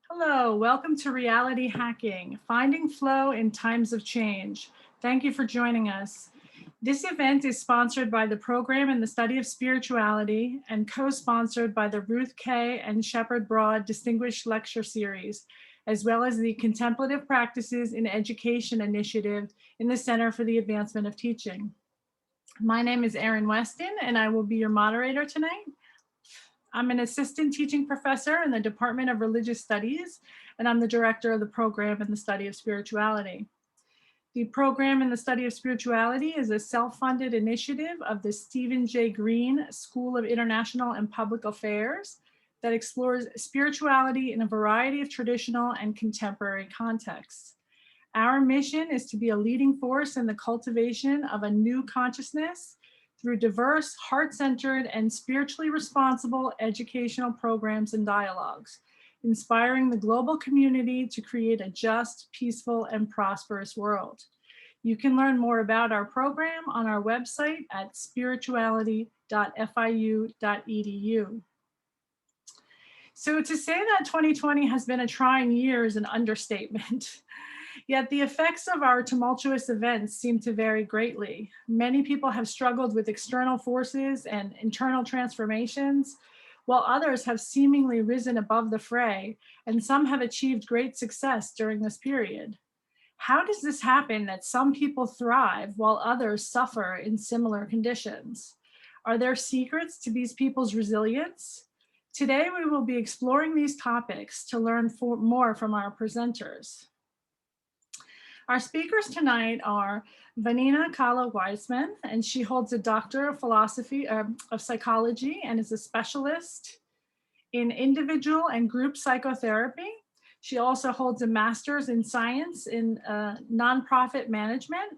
Hello, welcome to Reality Hacking, Finding Flow in Times of Change. Thank you for joining us. This event is sponsored by the Program in the Study of Spirituality and co-sponsored by the Ruth K. and Shepard Broad Distinguished Lecture Series, as well as the Contemplative Practices in Education Initiative in the Center for the Advancement of Teaching. My name is Erin Weston, and I will be your moderator tonight. I'm an assistant teaching professor in the Department of Religious Studies, and I'm the director of the Program in the Study of Spirituality. The Program in the Study of Spirituality is a self-funded initiative of the Stephen J. Green School of International and Public Affairs that explores spirituality in a variety of traditional and contemporary contexts. Our mission is to be a leading force in the cultivation of a new consciousness through diverse, heart-centered, and spiritually responsible educational programs and dialogues, inspiring the global community to create a just, peaceful, and prosperous world. You can learn more about our program on our website at spirituality.fiu.edu. So to say that 2020 has been a trying year is an understatement. Yet the effects of our tumultuous events seem to vary greatly. Many people have struggled with external forces and internal transformations, while others have seemingly risen above the fray, and some have achieved great success during this period. How does this happen that some people thrive while others suffer in similar conditions? Are there secrets to these people's resilience? Today, we will be exploring these topics to learn more from our presenters. Our speakers tonight are Vanina Kala-Weissman, and she holds a Doctor of Philosophy of Psychology and is a specialist in individual and group psychotherapy. She also holds a Master's in Science in Nonprofit Management.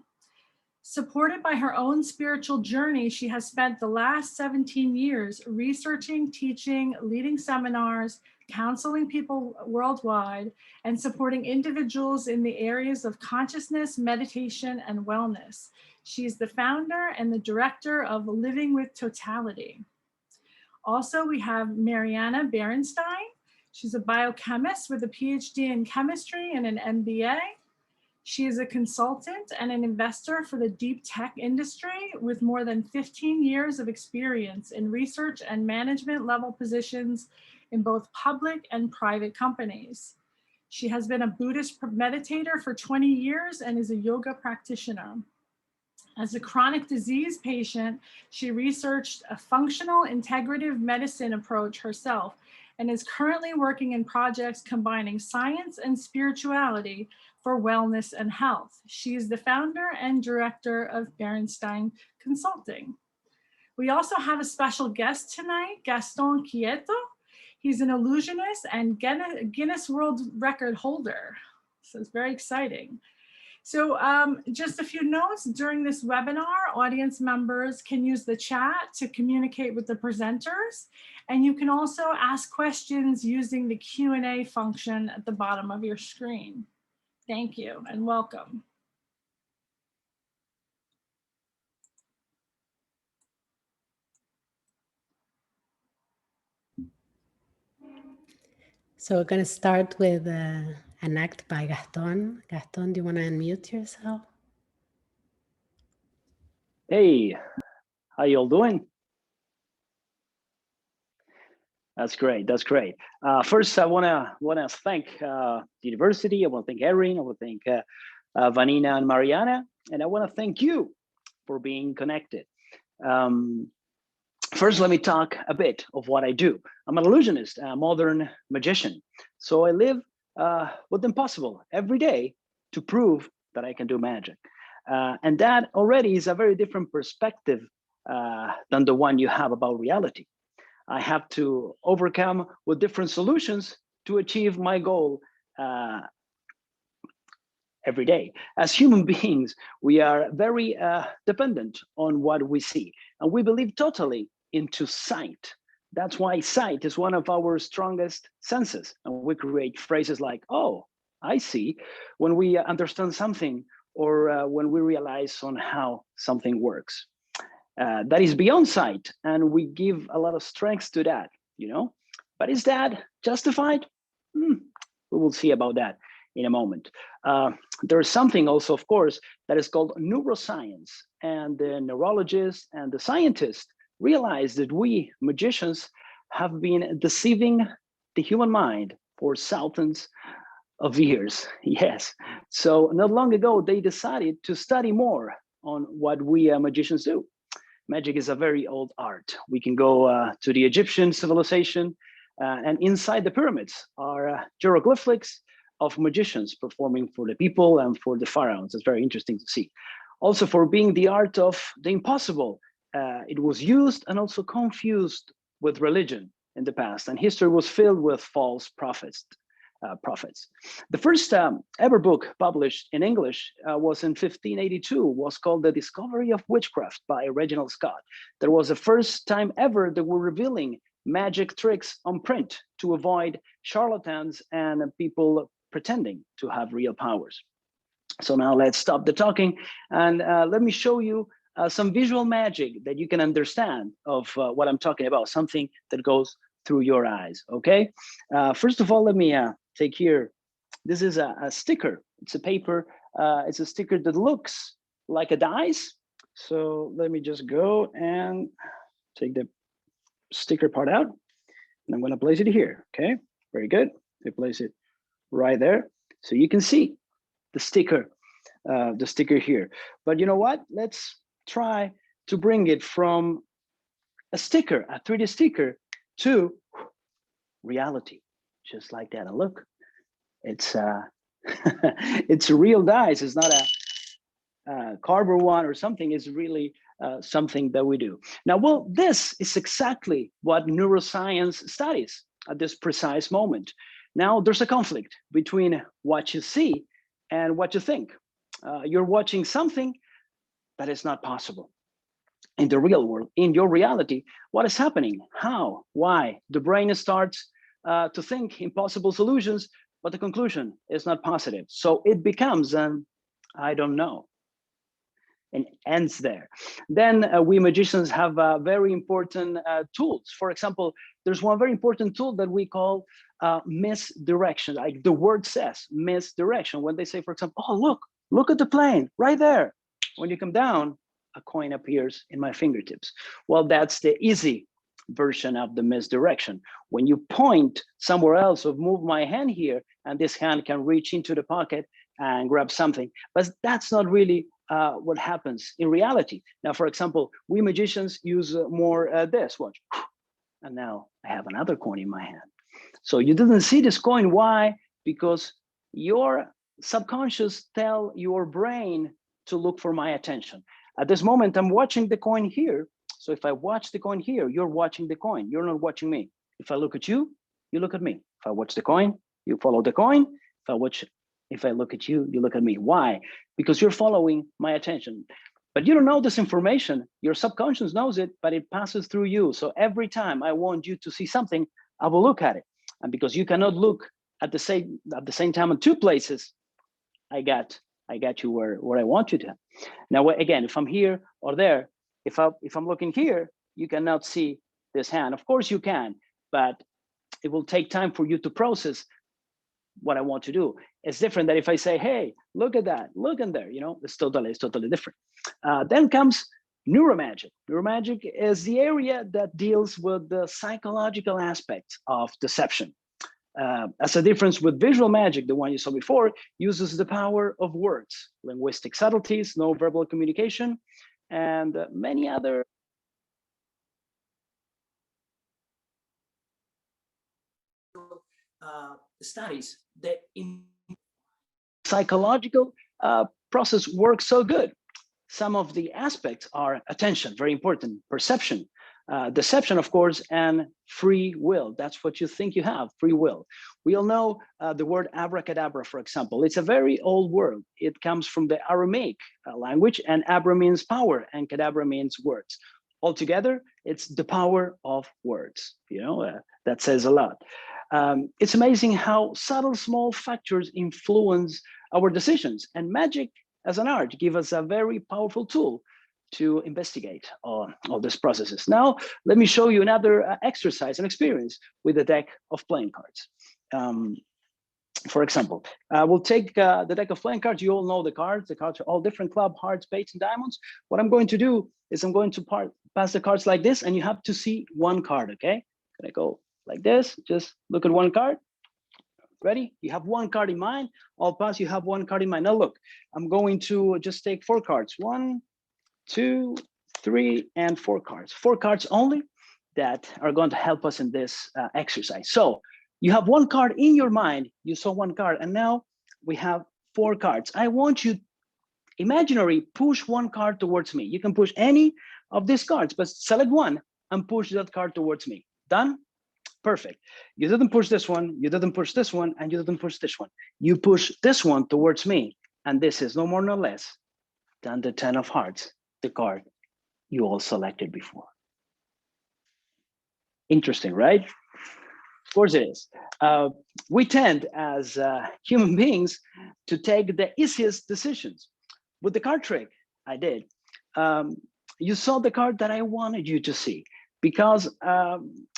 Supported by her own spiritual journey, she has spent the last 17 years researching, teaching, leading seminars, counseling people worldwide, and supporting individuals in the areas of consciousness, meditation, and wellness. She's the founder and the director of Living with Totality. Also, we have Marianna Berenstein. She's a biochemist with a PhD in chemistry and an MBA. She is a consultant and an investor for the deep tech industry with more than 15 years of experience in research and management level positions in both public and private companies. She has been a Buddhist meditator for 20 years and is a yoga practitioner. As a chronic disease patient, she researched a functional integrative medicine approach herself and is currently working in projects combining science and spirituality for wellness and health. She is the founder and director of Berenstein Consulting. We also have a special guest tonight, Gastón Quieto. He's an illusionist and Guinness World Record holder. So it's very exciting. So just a few notes, during this webinar, audience members can use the chat to communicate with the presenters, and you can also ask questions using the Q&A function at the bottom of your screen. Thank you and welcome. So we're going to start with an act by Gastón. Gastón, do you want to unmute yourself? Hey, how you all doing? That's great. That's great. First, I wanna thank the university. I want to thank Erin. I want to thank Vanina and Marianna, and I want to thank you for being connected. First, let me talk a bit of what I do. I'm an illusionist, a modern magician. So I live with the impossible every day to prove that I can do magic. And that already is a very different perspective than the one you have about reality. I have to overcome with different solutions to achieve my goal every day. As human beings, we are very dependent on what we see, and we believe totally into sight. That's why sight is one of our strongest senses, and we create phrases like, oh, I see, when we understand something or when we realize on how something works. That is beyond sight, and we give a lot of strength to that, you know? But is that justified? We will see about that in a moment. There is something also, of course, that is called neuroscience, and the neurologists and the scientists realize that we magicians have been deceiving the human mind for thousands of years. Yes. So not long ago, they decided to study more on what we magicians do. Magic is a very old art. We can go to the Egyptian civilization, and inside the pyramids are hieroglyphics of magicians performing for the people and for the pharaohs. It's very interesting to see. Also, for being the art of the impossible, it was used and also confused with religion in the past, and history was filled with false prophets. The first ever book published in English was in 1582, was called The Discovery of Witchcraft by Reginald Scott. That was the first time ever that we're revealing magic tricks on print to avoid charlatans and people pretending to have real powers. So now let's stop the talking and let me show you some visual magic that you can understand of what I'm talking about, something that goes through your eyes, okay? First of all, let me take here, this is a sticker. It's a paper, it's a sticker that looks like a dice. So let me just go and take the sticker part out, and I'm gonna place it here, okay? Very good, I place it right there. So you can see the sticker here. But you know what? Let's try to bring it from a sticker, a 3D sticker, to reality, just like that. And look, it's it's a real dice. It's not a cardboard one or something. It's really something that we do. Now, well, this is exactly what neuroscience studies at this precise moment. Now, there's a conflict between what you see and what you think. You're watching something that is not possible in the real world, in your reality. What is happening? How? Why? The brain starts to think impossible solutions, but the conclusion is not positive. So it becomes an I don't know, and ends there. Then we magicians have very important tools. For example, there's one very important tool that we call misdirection. Like the word says, misdirection. When they say, for example, oh, look at the plane right there. When you come down, a coin appears in my fingertips. Well, that's the easy version of the misdirection. When you point somewhere else or move my hand here, and this hand can reach into the pocket and grab something. But that's not really what happens in reality. Now, for example, we magicians use more this, watch. And now I have another coin in my hand. So you didn't see this coin, why? Because your subconscious tell your brain to look for my attention. At this moment, I'm watching the coin here. So if I watch the coin here, you're watching the coin. You're not watching me. If I look at you, you look at me. If I watch the coin, you follow the coin. If I look at you, you look at me. Why? Because you're following my attention. But you don't know this information. Your subconscious knows it, but it passes through you. So every time I want you to see something, I will look at it. And because you cannot look at the same time in two places, I got you where I want you to. Now, again, if I'm here or there, if I'm looking here, you cannot see this hand. Of course you can, but it will take time for you to process what I want to do. It's different than if I say, hey, look at that, look in there, you know, it's totally different. Then comes neuromagic. Neuromagic is the area that deals with the psychological aspects of deception. As a difference with visual magic, the one you saw before, uses the power of words, linguistic subtleties, non-verbal communication, and many other studies that in psychological process works so good. Some of the aspects are attention, very important, perception, deception, of course, and free will. That's what you think you have, free will. We all know the word abracadabra, for example. It's a very old word. It comes from the Aramaic language, and abra means power, and cadabra means words. Altogether, it's the power of words. You know, that says a lot. It's amazing how subtle, small factors influence our decisions, and magic as an art give us a very powerful tool to investigate all these processes. Now, let me show you another exercise and experience with a deck of playing cards. For example, we'll take the deck of playing cards. You all know the cards. The cards are all different: club, hearts, spades, and diamonds. What I'm going to do is I'm going to pass the cards like this, and you have to see one card, okay? Gonna go like this. Just look at one card. Ready? You have one card in mind. I'll pass, you have one card in mind. Now look, I'm going to just take 4 cards. 1, 2, 3, and 4 cards. 4 cards only that are going to help us in this exercise. So you have one card in your mind. You saw one card, and now we have 4 cards. I want you, imaginary, push one card towards me. You can push any of these cards, but select one and push that card towards me. Done? Perfect. You didn't push this one, you didn't push this one, and you didn't push this one. You push this one towards me, and this is no more, no less than the 10 of hearts, the card you all selected before. Interesting, right? Of course it is. We tend, as human beings, to take the easiest decisions. With the card trick I did, you saw the card that I wanted you to see, because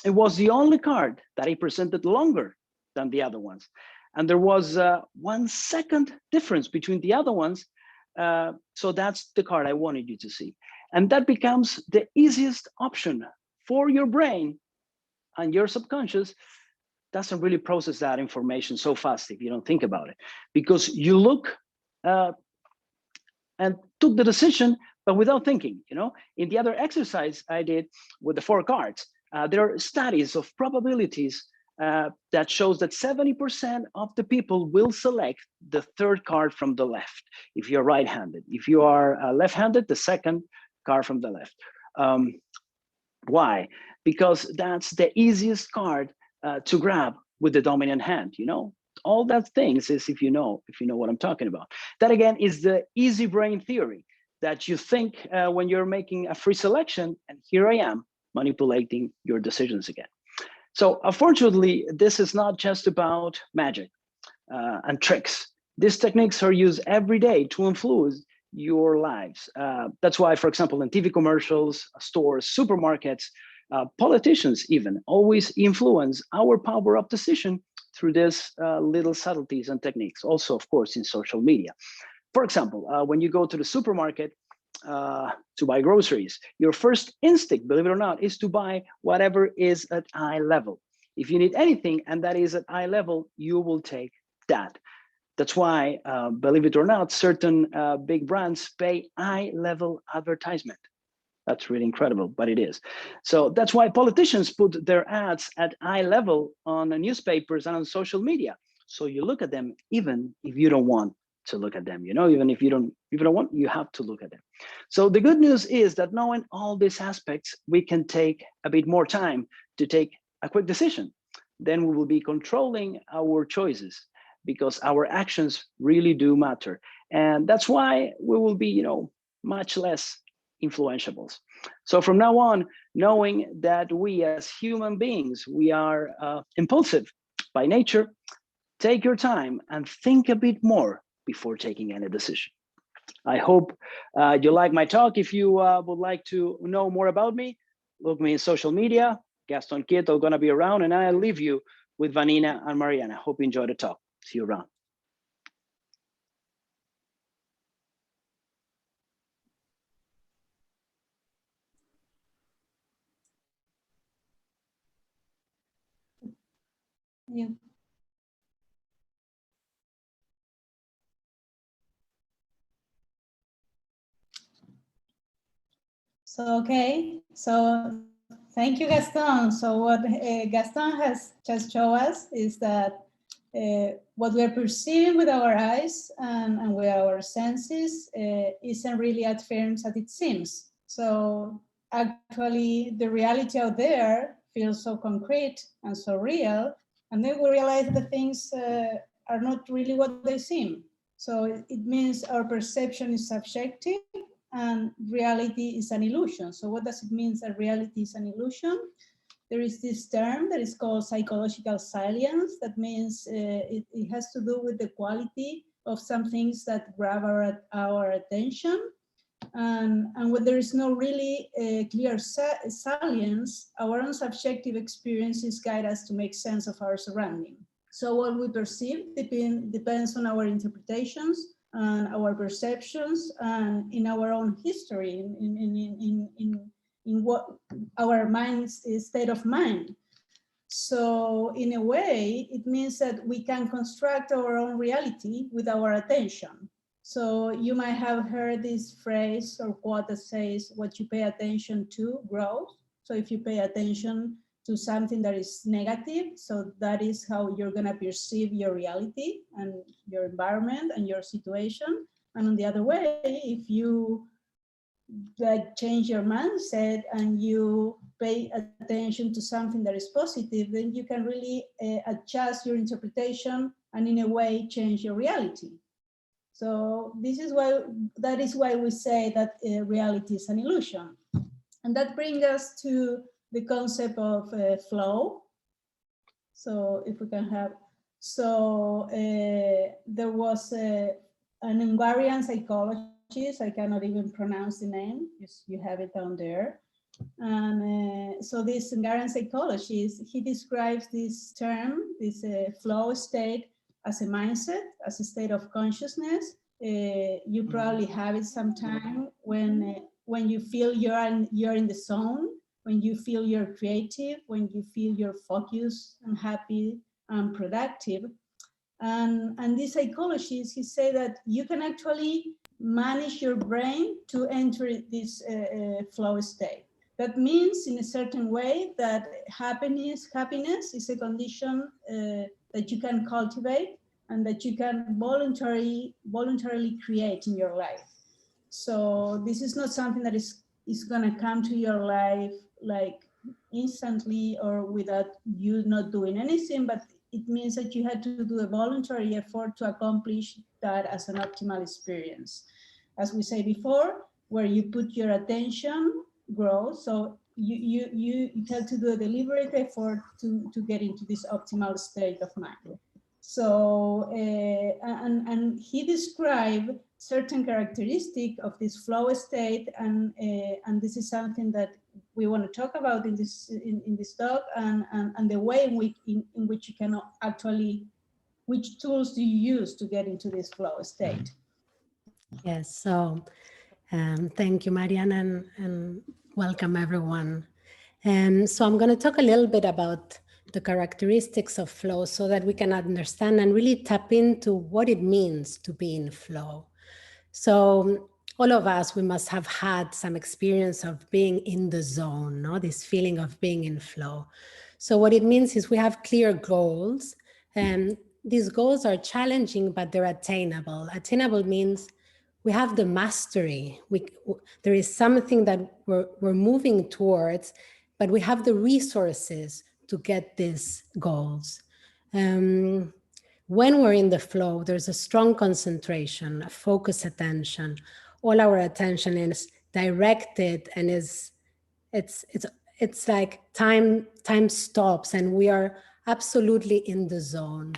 it was the only card that I presented longer than the other ones. And there was 1 second difference between the other ones. So that's the card I wanted you to see. And that becomes the easiest option for your brain, and your subconscious doesn't really process that information so fast if you don't think about it, because you look and took the decision, but without thinking. You know, in the other exercise I did with the 4 cards, there are studies of probabilities that shows that 70% of the people will select the 3rd card from the left if you're right-handed. If you are left-handed, the 2nd card from the left. Why? Because that's the easiest card to grab with the dominant hand. You know, all that things is if you know what I'm talking about. That again is the easy brain theory, that you think when you're making a free selection, and here I am manipulating your decisions again. So unfortunately, this is not just about magic and tricks. These techniques are used every day to influence your lives. That's why, for example, in TV commercials, stores, supermarkets, politicians even always influence our power of decision through these little subtleties and techniques. Also, of course, in social media. For example, when you go to the supermarket to buy groceries, your first instinct, believe it or not, is to buy whatever is at eye level. If you need anything and that is at eye level, you will take that. That's why, believe it or not, certain big brands pay eye-level advertisement. That's really incredible, but it is. So that's why politicians put their ads at eye level on the newspapers and on social media. So you look at them even if you don't want to look at them. You know, even if you don't want, you have to look at them. So the good news is that knowing all these aspects, we can take a bit more time to take a quick decision. Then we will be controlling our choices, because our actions really do matter. And that's why we will be, you know, much less influentiables. So from now on, knowing that we as human beings, we are impulsive by nature, take your time and think a bit more before taking any decision. I hope you like my talk. If you would like to know more about me, look me in social media. Gastón Quieto gonna be around, and I'll leave you with Vanina and Marianna. Hope you enjoyed the talk. See you around. Yeah. So, okay, so thank you, Gaston. So what Gaston has just shown us is that what we're perceiving with our eyes and with our senses isn't really as firm as it seems. So actually, the reality out there feels so concrete and so real, and then we realize that things are not really what they seem. So it means our perception is subjective and reality is an illusion. So what does it mean that reality is an illusion? There is this term that is called psychological salience. That means it has to do with the quality of some things that grab our attention. And when there is no really clear salience, our own subjective experiences guide us to make sense of our surrounding. So what we perceive depends on our interpretations and our perceptions and in our own history, in what our mind's state of mind. So in a way, it means that we can construct our own reality with our attention. So you might have heard this phrase or quote that says, what you pay attention to grows. So if you pay attention to something that is negative, so that is how you're gonna perceive your reality and your environment and your situation. And on the other way, if you change your mindset and you pay attention to something that is positive, then you can really adjust your interpretation and in a way change your reality. So that is why we say that reality is an illusion. And that brings us to the concept of flow. So if we can have, so there was an Hungarian psychologist, I cannot even pronounce the name, you have it down there. And so this Hungarian psychologist, he describes this term, this flow state, as a mindset, as a state of consciousness. You probably have it sometime when you feel you're in the zone, when you feel you're creative, when you feel you're focused and happy and productive. And this psychologist, he said that you can actually manage your brain to enter this flow state. That means in a certain way that happiness is a condition that you can cultivate and that you can voluntarily create in your life. So this is not something that is gonna come to your life like instantly or without you not doing anything, but it means that you had to do a voluntary effort to accomplish that as an optimal experience. As we say before, where you put your attention grows, so you have to do a deliberate effort to get into this optimal state of mind. So, and he described certain characteristic of this flow state, and this is something that we want to talk about in this talk, and the way in which you can actually, which tools do you use to get into this flow state? Yes, so thank you, Marianna, and welcome everyone. So I'm going to talk a little bit about the characteristics of flow so that we can understand and really tap into what it means to be in flow. So all of us, we must have had some experience of being in the zone, no? This feeling of being in flow. So what it means is we have clear goals, and these goals are challenging, but they're attainable. Attainable means we have the mastery. There is something that we're moving towards, but we have the resources to get these goals. When we're in the flow, there's a strong concentration, a focused attention. All our attention is directed, and it's like time stops, and we are absolutely in the zone.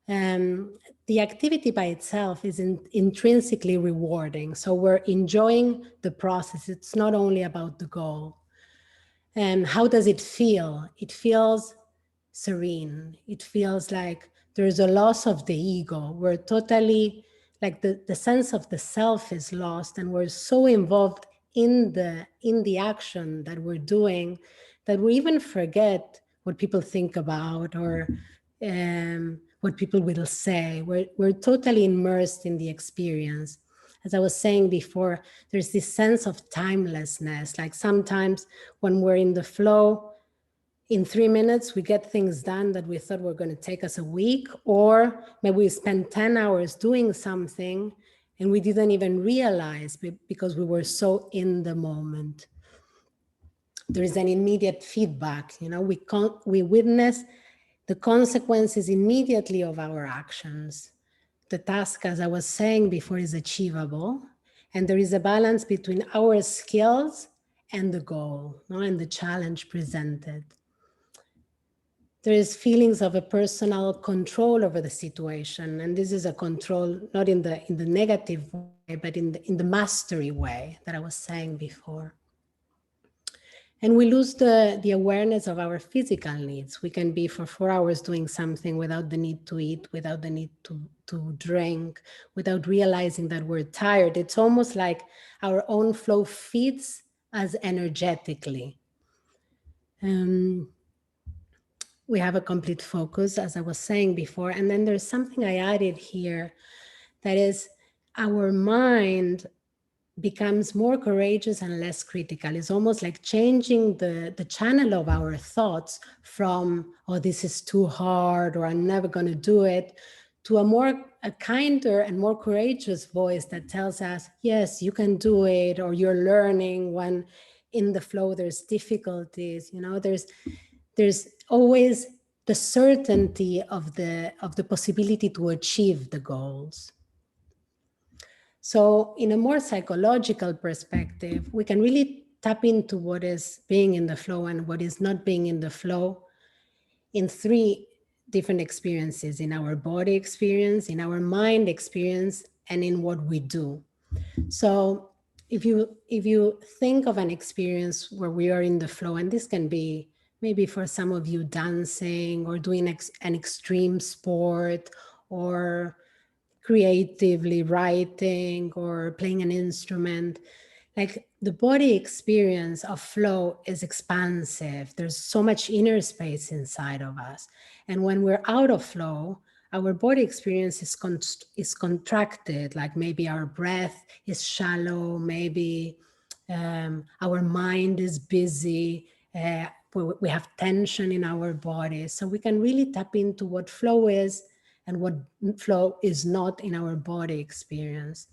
The activity by itself is intrinsically rewarding. So we're enjoying the process. It's not only about the goal. And how does it feel? It feels serene. It feels like there's a loss of the ego. We're totally, like the sense of the self is lost, and we're so involved in the action that we're doing that we even forget what people think about or what people will say. We're totally immersed in the experience. As I was saying before, there's this sense of timelessness. Like sometimes when we're in the flow, in 3 minutes, we get things done that we thought were going to take us a week, or maybe we spend 10 hours doing something and we didn't even realize because we were so in the moment. There is an immediate feedback, you know, we witness the consequences immediately of our actions. The task, as I was saying before, is achievable, and there is a balance between our skills and the goal, no, and the challenge presented. There is feelings of a personal control over the situation, and this is a control not in the negative way, but in the mastery way that I was saying before. And we lose the awareness of our physical needs. We can be for 4 hours doing something without the need to eat, without the need to drink, without realizing that we're tired. It's almost like our own flow feeds us energetically. We have a complete focus, as I was saying before. And then there's something I added here, that is our mind becomes more courageous and less critical. It's almost like changing the channel of our thoughts from, oh, this is too hard, or I'm never going to do it, to a kinder and more courageous voice that tells us, yes, you can do it, or you're learning. When in the flow there's difficulties, there's always the certainty of the possibility to achieve the goals. So in a more psychological perspective, we can really tap into what is being in the flow and what is not being in the flow in 3 different experiences: in our body experience, in our mind experience, and in what we do. So if you think of an experience where we are in the flow, and this can be maybe for some of you dancing, or doing an extreme sport, or creatively writing, or playing an instrument, like the body experience of flow is expansive. There's so much inner space inside of us. And when we're out of flow, our body experience is contracted, like maybe our breath is shallow, maybe our mind is busy, we have tension in our body. So we can really tap into what flow is and what flow is not in our body experience.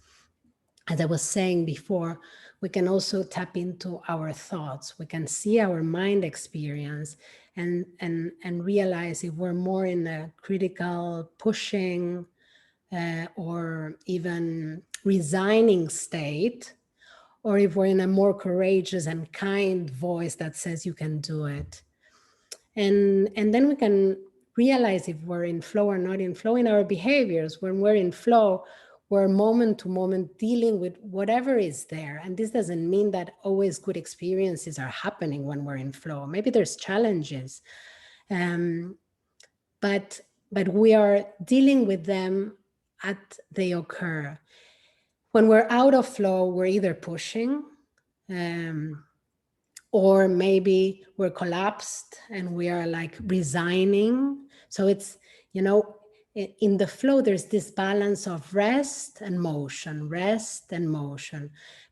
As I was saying before, we can also tap into our thoughts. We can see our mind experience and realize if we're more in a critical, pushing, or even resigning state, or if we're in a more courageous and kind voice that says you can do it. And then we can realize if we're in flow or not in flow in our behaviors. When we're in flow, we're moment to moment dealing with whatever is there. And this doesn't mean that always good experiences are happening when we're in flow. Maybe there's challenges, but we are dealing with them as they occur. When we're out of flow, we're either pushing, or maybe we're collapsed and we are like resigning. So it's, in the flow, there's this balance of rest and motion.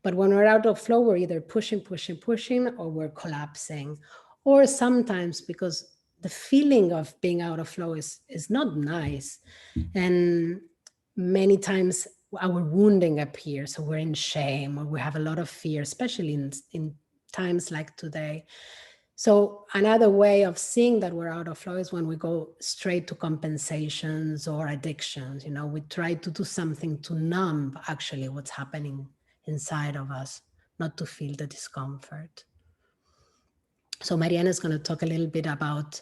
But when we're out of flow, we're either pushing, or we're collapsing. Or sometimes, because the feeling of being out of flow is not nice. And many times our wounding appears, so we're in shame, or we have a lot of fear, especially in times like today. So another way of seeing that we're out of flow is when we go straight to compensations or addictions. We try to do something to numb actually what's happening inside of us, not to feel the discomfort. So Marianna is going to talk a little bit about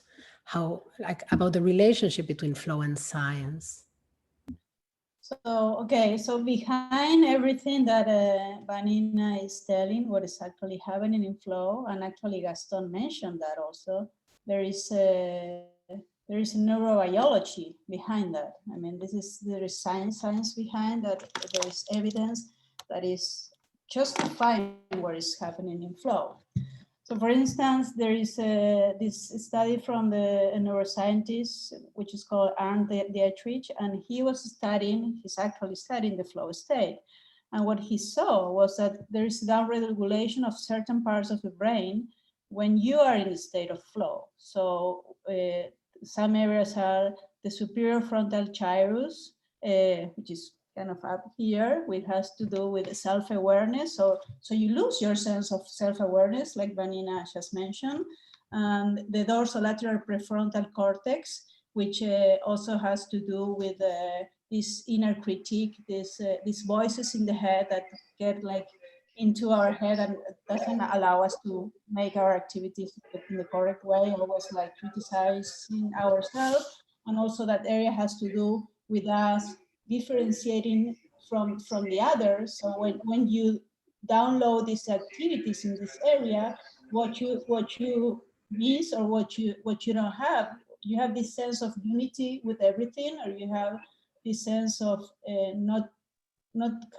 about the relationship between flow and science. So behind everything that Vanina is telling, what is actually happening in flow, and actually Gastón mentioned that also, there is a neurobiology behind that. I mean, there is science behind that. There is evidence that is justifying what is happening in flow. So for instance, there is this study from the neuroscientist, which is called Arndt Dietrich, and he's actually studying the flow state. And what he saw was that there is downregulation of certain parts of the brain when you are in a state of flow. So some areas are the superior frontal gyrus, which is kind of up here, which has to do with self-awareness. So you lose your sense of self-awareness, like Vanina just mentioned. And the dorsolateral prefrontal cortex, which also has to do with this inner critique, these voices in the head that get like into our head and doesn't allow us to make our activities in the correct way, always like criticizing ourselves. And also that area has to do with us differentiating from the others. So when you download these activities in this area, what you miss or what you don't have. You have this sense of unity with everything, or you have this sense of not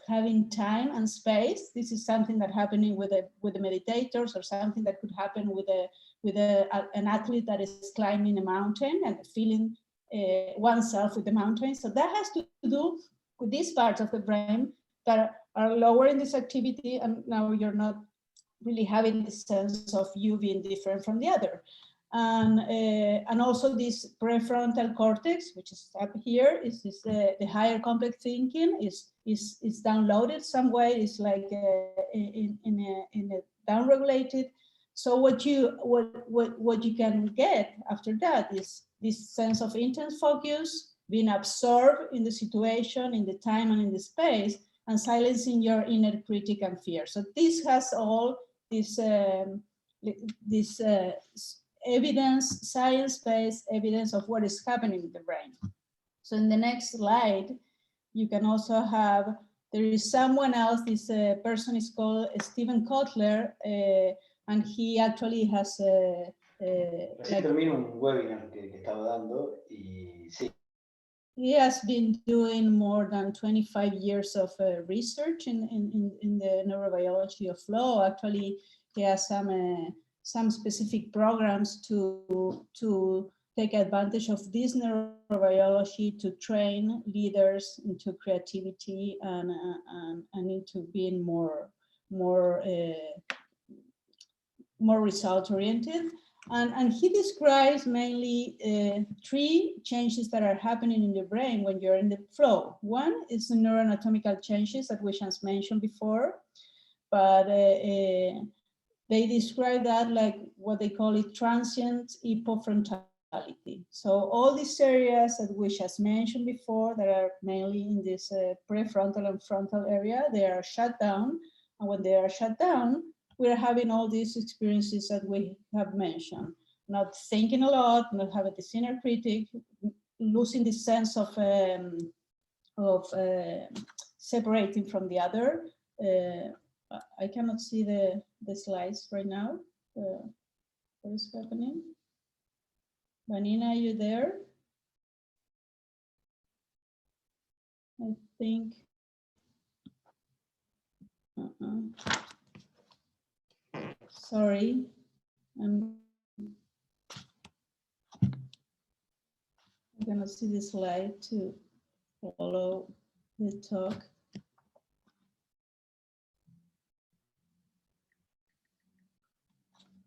having time and space. This is something that happening with the meditators, or something that could happen with an athlete that is climbing a mountain and feeling oneself with the mountain. So that has to do with these parts of the brain that are lower in this activity, and now you're not really having the sense of you being different from the other. And also this prefrontal cortex, which is up here, is the higher complex thinking is downloaded some way. It's like in a downregulated. So what you can get after that is this sense of intense focus, being absorbed in the situation, in the time and in the space, and silencing your inner critic and fear. So this has all this evidence, science-based evidence of what is happening in the brain. So in the next slide, you can also have, there is someone else, this person is called Stephen Cutler, and he actually has Recién termino un webinar que estaba dando y sí. He has been doing more than 25 years of research in the neurobiology of flow. Actually, he has some specific programs to take advantage of this neurobiology to train leaders into creativity and into being more result oriented. And he describes mainly 3 changes that are happening in the brain when you're in the flow. One is the neuroanatomical changes that we just mentioned before, but they describe that like what they call it transient hypofrontality. So all these areas that we just mentioned before that are mainly in this prefrontal and frontal area, they are shut down. And when they are shut down, we're having all these experiences that we have mentioned. Not thinking a lot, not having this inner critic, losing the sense of separating from the other. I cannot see the slides right now. What is happening? Vanina, are you there? I think. Sorry, I'm gonna see the slide to follow the talk.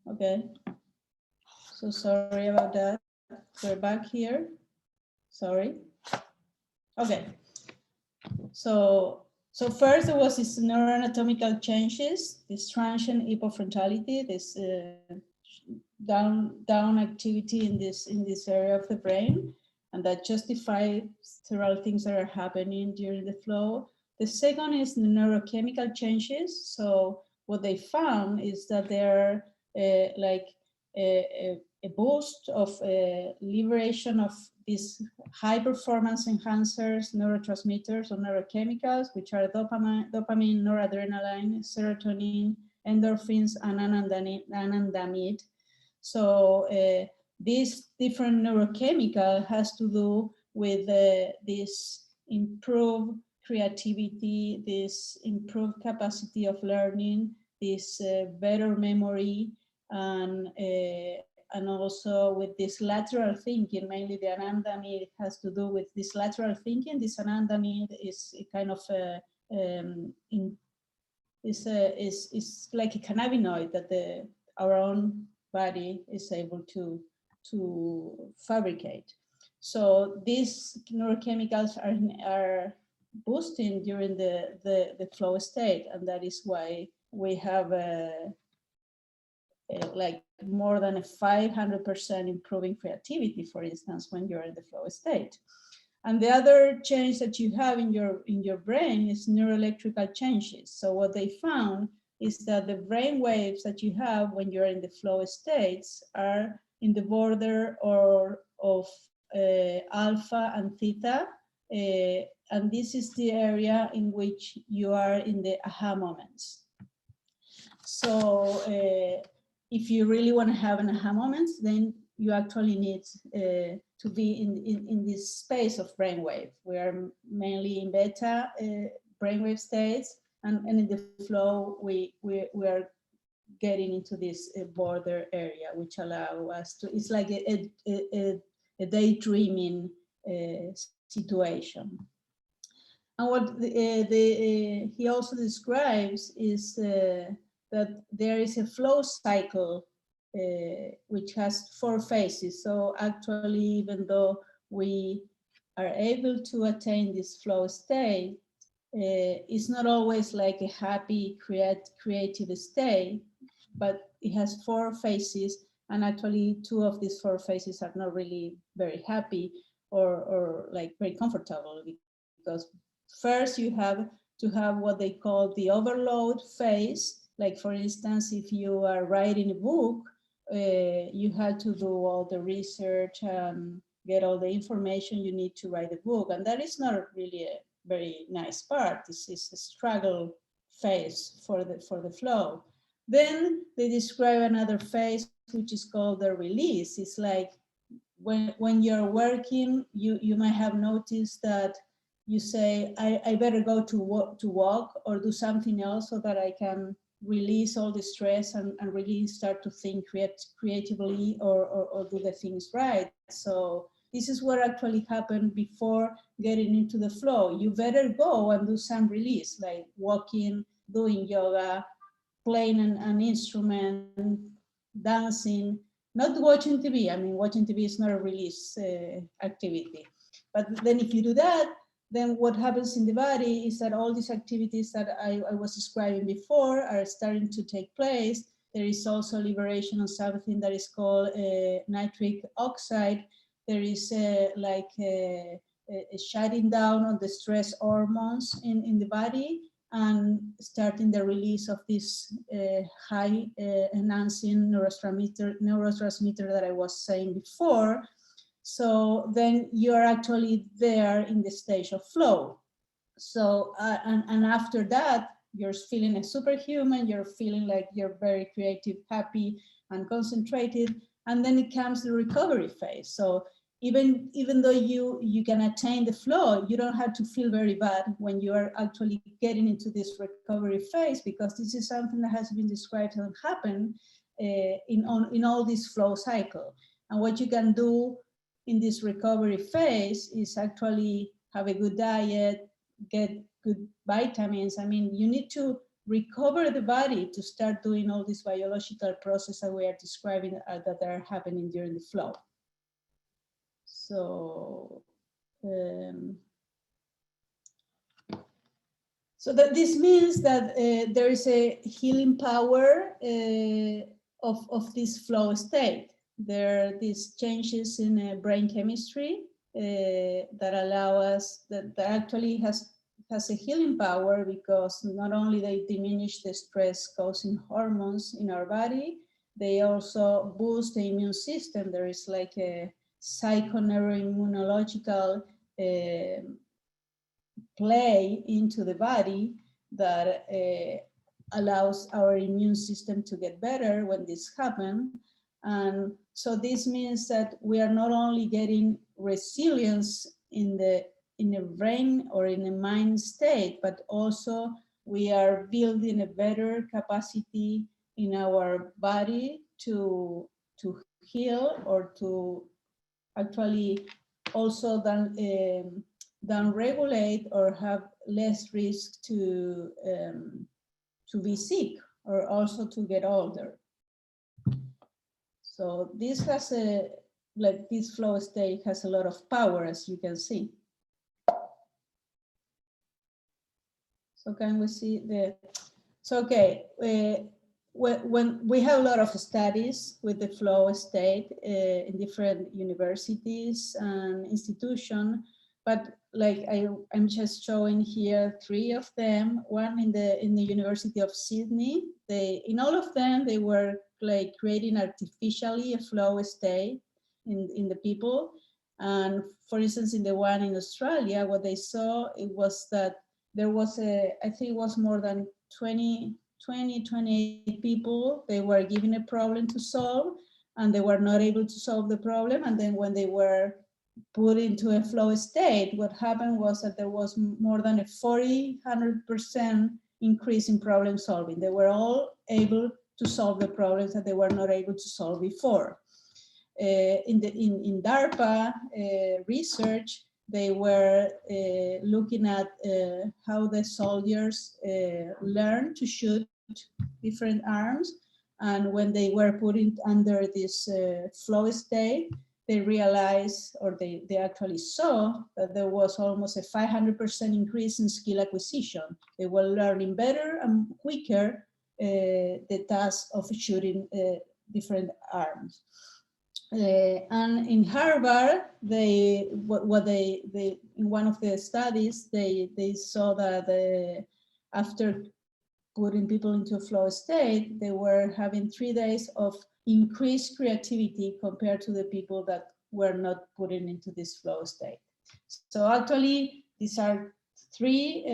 Okay, so sorry about that. We're back here. Sorry. Okay, so first there was this neuroanatomical changes, this transient hypofrontality, this down activity in this area of the brain, and that justifies several things that are happening during the flow. The second is the neurochemical changes. So what they found is that there are like a boost of liberation of these high performance enhancers, neurotransmitters or neurochemicals, which are dopamine, noradrenaline, serotonin, endorphins, and anandamide. So this different neurochemical has to do with this improved creativity, this improved capacity of learning, this better memory, and also with this lateral thinking. Mainly the anandamide has to do with this lateral thinking. This anandamide is a kind of is like a cannabinoid that our own body is able to fabricate. So these neurochemicals are boosting during the flow state, and that is why we have like more than a 500% improving creativity, for instance, when you're in the flow state. And the other change that you have in your brain is neuroelectrical changes. So what they found is that the brain waves that you have when you're in the flow states are in the border of alpha and theta, and this is the area in which you are in the aha moments. So if you really want to have an aha moment, then you actually need to be in this space of brainwave. We are mainly in beta brainwave states, and in the flow, we are getting into this border area, which allow us to, it's like a daydreaming situation. And what he also describes is that there is a flow cycle which has 4 phases. So actually, even though we are able to attain this flow state, it's not always like a happy, creative state, but it has 4 phases, and actually 2 of these 4 phases are not really very happy or like very comfortable, because first you have to have what they call the overload phase. Like, for instance, if you are writing a book, you had to do all the research, get all the information you need to write a book, and that is not really a very nice part. This is a struggle phase for the flow. Then they describe another phase, which is called the release. It's like when you're working, you might have noticed that you say, I better go to walk or do something else so that I can release all the stress and really start to think creatively or do the things right. So this is what actually happened before getting into the flow. You better go and do some release, like walking, doing yoga, playing an instrument, dancing, not watching TV. I mean, watching TV is not a release activity. But then if you do that, then what happens in the body is that all these activities that I was describing before are starting to take place. There is also liberation of something that is called nitric oxide. There is like a shutting down of the stress hormones in the body, and starting the release of this high enhancing neurotransmitter that I was saying before. So then you're actually there in the stage of flow. So, and after that, you're feeling a superhuman, you're feeling like you're very creative, happy, and concentrated. And then it comes the recovery phase. So even though you can attain the flow, you don't have to feel very bad when you are actually getting into this recovery phase, because this is something that has been described and happen in all this flow cycle. And what you can do in this recovery phase is actually have a good diet, get good vitamins. I mean, you need to recover the body to start doing all these biological processes that we are describing that are happening during the flow. So, so that this means that there is a healing power of this flow state. There are these changes in brain chemistry that allow us, that actually has a healing power, because not only they diminish the stress causing hormones in our body, they also boost the immune system. There is like a psychoneuroimmunological play into the body that allows our immune system to get better when this happens. And so this means that we are not only getting resilience in the brain or in the mind state, but also we are building a better capacity in our body to heal, or to actually also then regulate or have less risk to be sick, or also to get older. So this has this flow state has a lot of power, as you can see. So can we see so okay, when we have a lot of studies with the flow state in different universities and institutions, but like I'm just showing here 3 of them. One in the University of Sydney. In all of them, they were like creating artificially a flow state in the people. And for instance, in the one in Australia, what they saw, it was that there was I think it was more than 20 28 people, they were given a problem to solve, and they were not able to solve the problem. And then when they were put into a flow state, what happened was that there was more than a 100% increase in problem solving. They were all able to solve the problems that they were not able to solve before. In DARPA research, they were looking at how the soldiers learn to shoot different arms. And when they were put under this flow state, they realized, or they actually saw, that there was almost a 500% increase in skill acquisition. They were learning better and quicker the task of shooting different arms. And in Harvard, in one of the studies, they saw that after putting people into a flow state, they were having 3 days of increased creativity compared to the people that were not put into this flow state. So actually, these are 3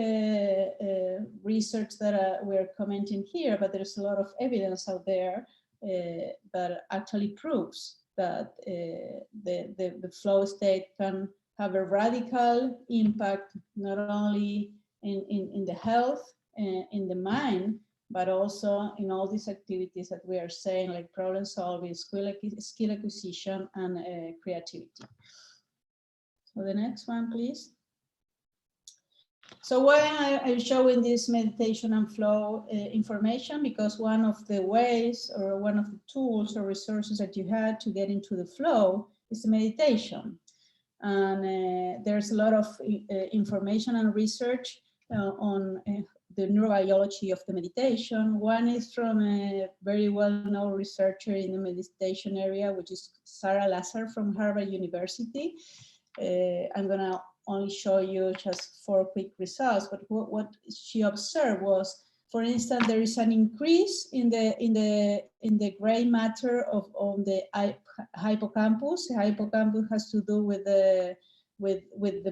research that we're commenting here, but there's a lot of evidence out there that actually proves that the flow state can have a radical impact, not only in the health, in the mind, but also in all these activities that we are saying, like problem solving, skill acquisition, and creativity. So the next one, please. So why I'm showing this meditation and flow information? Because one of the ways, or one of the tools or resources that you had to get into the flow is the meditation. And there's a lot of information and research on the neurobiology of the meditation. One is from a very well-known researcher in the meditation area, which is Sarah Lazar from Harvard University. I'm gonna only show you just 4 quick results, but what she observed was, for instance, there is an increase in the gray matter on the hippocampus. The hippocampus has to do with the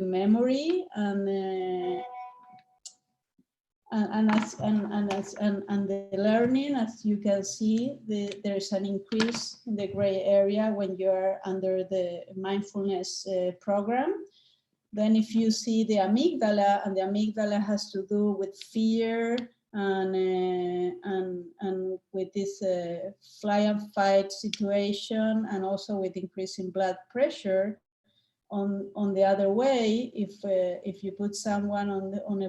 memory and the learning. As you can see, there's an increase in the gray area when you're under the mindfulness program. Then if you see the amygdala, and the amygdala has to do with fear and with this fly and fight situation, and also with increasing blood pressure. On the other way, if you put someone on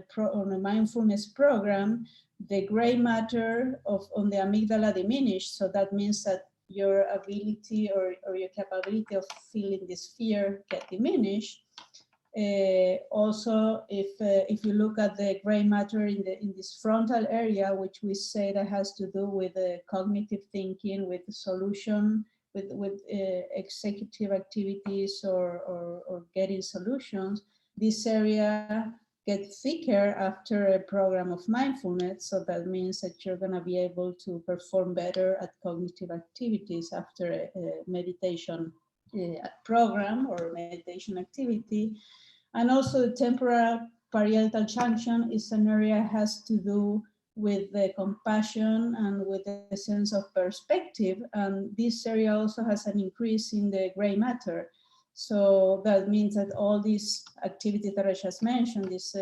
a mindfulness program, the gray matter on the amygdala diminished. So that means that your ability or your capability of feeling this fear get diminished. Also, if you look at the gray matter in this frontal area, which we say that has to do with cognitive thinking, with solution, with executive activities or getting solutions, this area gets thicker after a program of mindfulness. So that means that you're going to be able to perform better at cognitive activities after a meditation program or meditation activity. And also the temporal parietal junction is an area that has to do with the compassion and with the sense of perspective. And this area also has an increase in the gray matter. So that means that all these activities that I just mentioned, this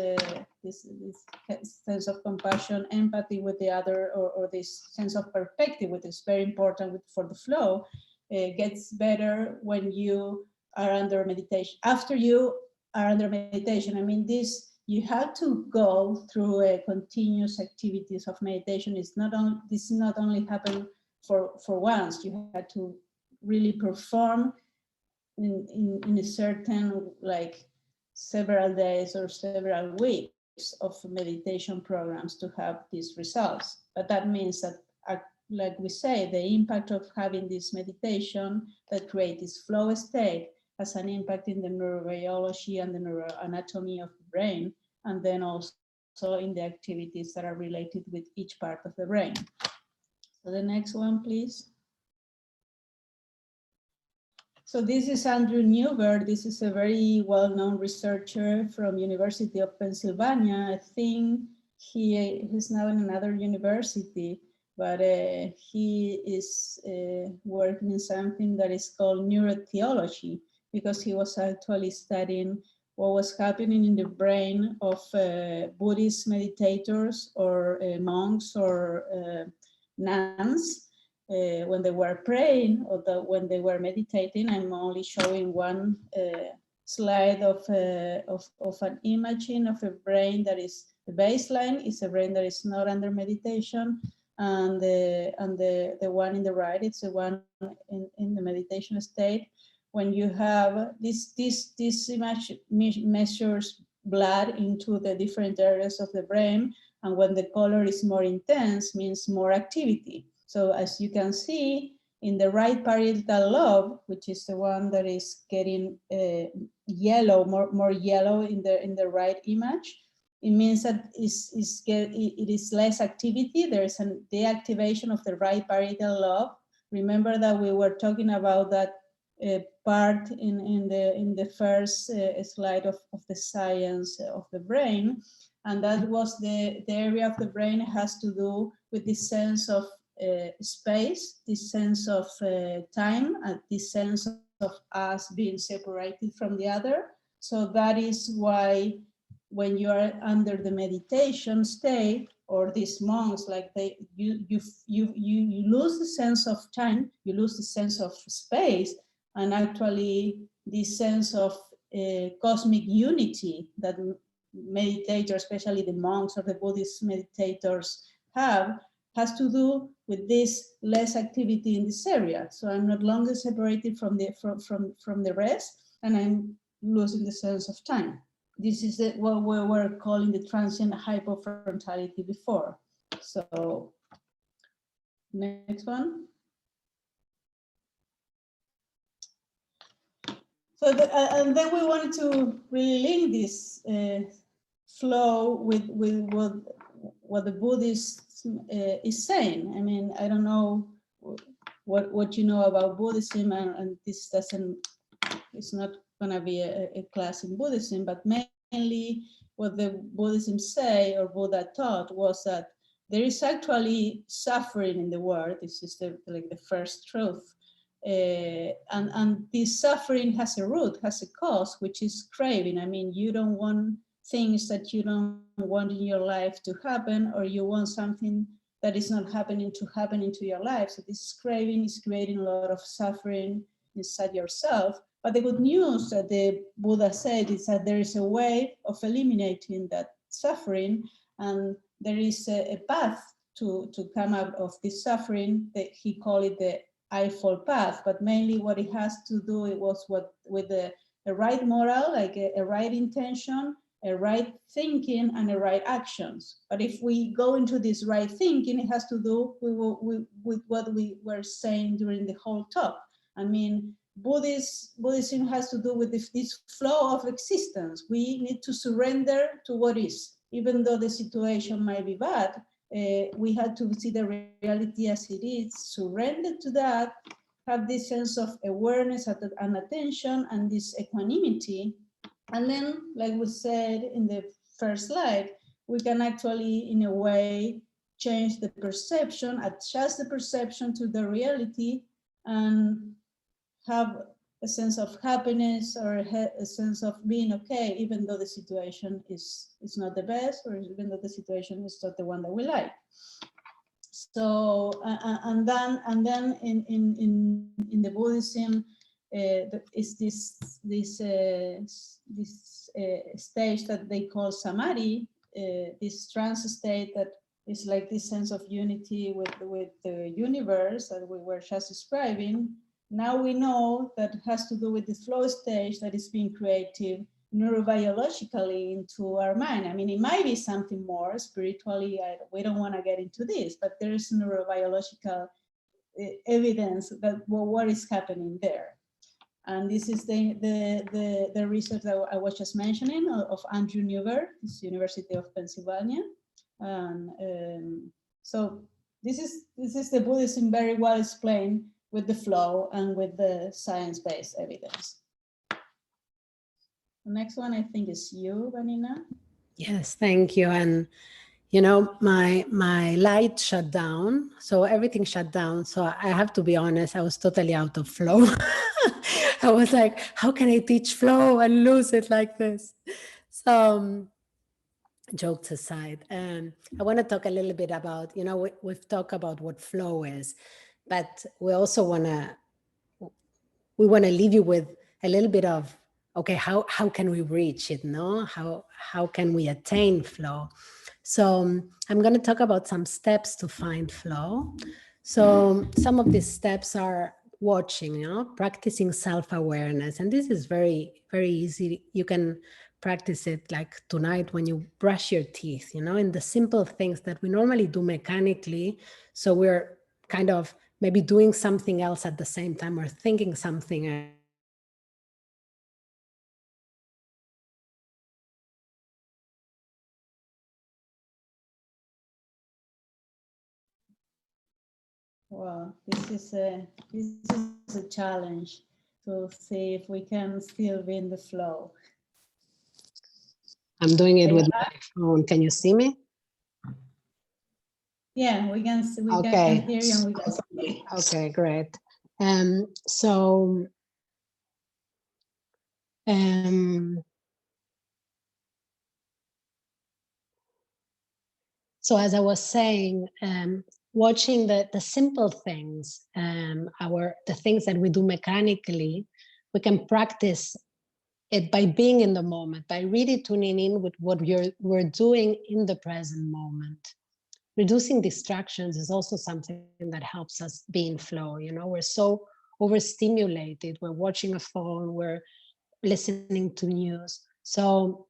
sense of compassion, empathy with the other, or this sense of perspective, which is very important for the flow, gets better when you are under meditation. After you are under meditation, I mean, you have to go through a continuous activities of meditation. This not only happen for once. You have to really perform in a certain, like, several days or several weeks of meditation programs to have these results. But that means that, like we say, the impact of having this meditation that creates this flow state has an impact in the neurobiology and the neuroanatomy of the brain, and then also in the activities that are related with each part of the brain. So the next one, please. So this is Andrew Newberg. This is a very well-known researcher from University of Pennsylvania. I think he's now in another university, but he is working in something that is called neurotheology, because he was actually studying what was happening in the brain of Buddhist meditators or monks or nuns when they were praying or when they were meditating. I'm only showing one slide of an imaging of a brain that is, the baseline is a brain that is not under meditation, and the one in the right, it's the one in the meditation state. When you have this image measures blood into the different areas of the brain, and when the color is more intense, means more activity. So as you can see, in the right parietal lobe, which is the one that is getting yellow, more yellow in the right image, it means that it is less activity. There is a deactivation of the right parietal lobe. Remember that we were talking about that part in the first slide of the science of the brain, and that was the area of the brain has to do with this sense of space, this sense of time, and this sense of us being separated from the other. So that is why when you are under the meditation state, or these monks, like you lose the sense of time, you lose the sense of space, and actually this sense of cosmic unity that meditators, especially the monks or the Buddhist meditators have, has to do with this less activity in this area. So I'm not longer separated from the rest, and I'm losing the sense of time. This is what we were calling the transient hypofrontality before. So next one. So and then we wanted to really link this flow with what the Buddhist is saying. I mean, I don't know what you know about Buddhism, and this it's not going to be a class in Buddhism, but mainly what the Buddhism say, or Buddha taught, was that there is actually suffering in the world. This is like the first truth. And this suffering has a root, has a cause, which is craving. I mean, you don't want things that you don't want in your life to happen, or you want something that is not happening to happen into your life. So this craving is creating a lot of suffering inside yourself. But the good news that the Buddha said is that there is a way of eliminating that suffering, and there is a path to come out of this suffering. That he called it the Eightfold Path, but mainly what it has to do with the right moral, like a right intention, a right thinking, and a right actions. But if we go into this right thinking, it has to do with what we were saying during the whole talk. I mean, Buddhism has to do with this flow of existence. We need to surrender to what is, even though the situation might be bad. We had to see the reality as it is, surrender to that, have this sense of awareness and attention, and this equanimity. And then, like we said in the first slide, we can actually, in a way, change the perception, adjust the perception to the reality, and have a sense of happiness, or a sense of being okay, even though the situation is not the best, or even though the situation is not the one that we like. So and then in the Buddhism is this stage that they call samadhi, this trance state that is like this sense of unity with the universe that we were just describing. Now we know that it has to do with the flow stage that is being created neurobiologically into our mind. I mean, it might be something more spiritually. We don't want to get into this, but there is neurobiological evidence that what is happening there. And this is the research that I was just mentioning of Andrew Newberg, this University of Pennsylvania. So this is the Buddhism very well explained, with the flow and with the science-based evidence. The next one, I think, is you, Vanina. Yes, thank you. And you know, my light shut down, so everything shut down. So I have to be honest, I was totally out of flow. I was like, how can I teach flow and lose it like this? So jokes aside, I want to talk a little bit about, you know, we've talked about what flow is, but we also want to leave you with a little bit of, okay, how can we reach it? No, how can we attain flow? So I'm going to talk about some steps to find flow. So some of these steps are watching, you know, practicing self-awareness. And this is very, very easy. You can practice it like tonight when you brush your teeth, you know, in the simple things that we normally do mechanically. So we're kind of maybe doing something else at the same time or thinking something. Well, this is a challenge to see if we can still be in the flow. I'm doing it with my phone. Can you see me? Yeah, we can see, we Okay. can hear you and we can see you. Okay, great. So as I was saying, watching the simple things, the things that we do mechanically, we can practice it by being in the moment, by really tuning in with what we're doing in the present moment. Reducing distractions is also something that helps us be in flow. You know, we're so overstimulated. We're watching a phone, we're listening to news. So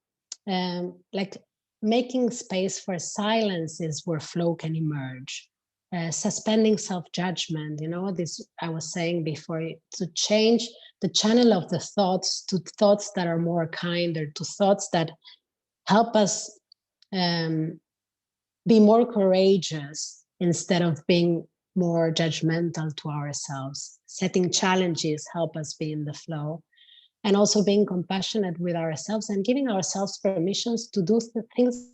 like making space for silence is where flow can emerge. Suspending self-judgment, you know, this I was saying before, to change the channel of the thoughts to thoughts that are more kinder, to thoughts that help us be more courageous instead of being more judgmental to ourselves. Setting challenges help us be in the flow. And also being compassionate with ourselves and giving ourselves permissions to do the things.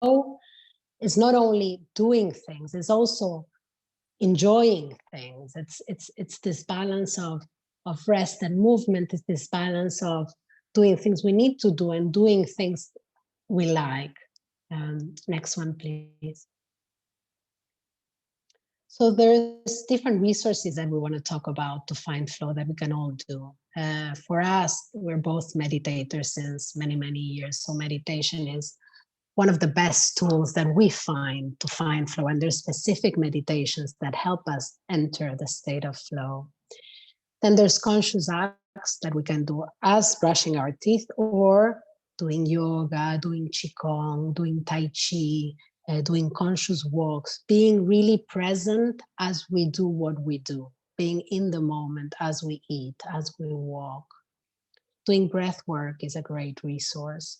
Flow is not only doing things, it's also enjoying things. It's this balance of rest and movement. It's this balance of doing things we need to do and doing things we like. Next one, please. So there's different resources that we want to talk about to find flow that we can all do. For us, we're both meditators since many, many years. So meditation is one of the best tools that we find to find flow. And there's specific meditations that help us enter the state of flow. Then there's conscious acts that we can do as brushing our teeth or doing yoga, doing qigong, doing tai chi, doing conscious walks, being really present as we do what we do, being in the moment as we eat, as we walk. Doing breath work is a great resource.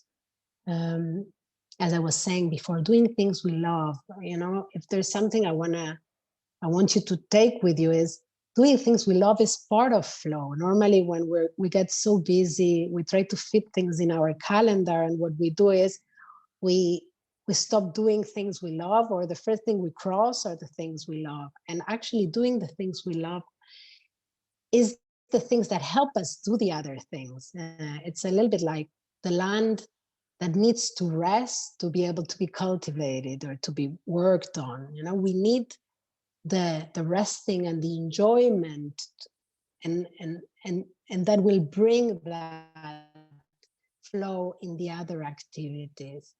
As I was saying before, doing things we love. You know, if there's something I want you to take with you, is doing things we love is part of flow. Normally when we get so busy, we try to fit things in our calendar, and what we do is we stop doing things we love, or the first thing we cross are the things we love. And actually doing the things we love is the things that help us do the other things. It's a little bit like the land that needs to rest to be able to be cultivated or to be worked on. You know, we need the resting and the enjoyment, and that will bring that flow in the other activities.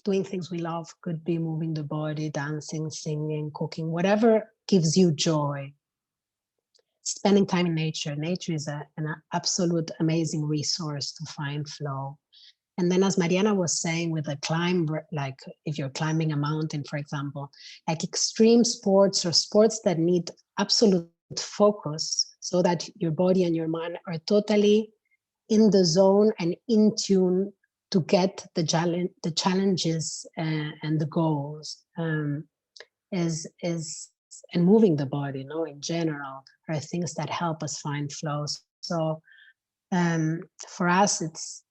Doing things we love could be moving the body, dancing, singing, cooking, whatever gives you joy. Spending time in nature. Nature is an absolute amazing resource to find flow. And then, as Marianna was saying, with a climb, like if you're climbing a mountain, for example, like extreme sports or sports that need absolute focus so that your body and your mind are totally in the zone and in tune to get the challenges and the goals, and moving the body, you know, in general, are things that help us find flow. So for us, it's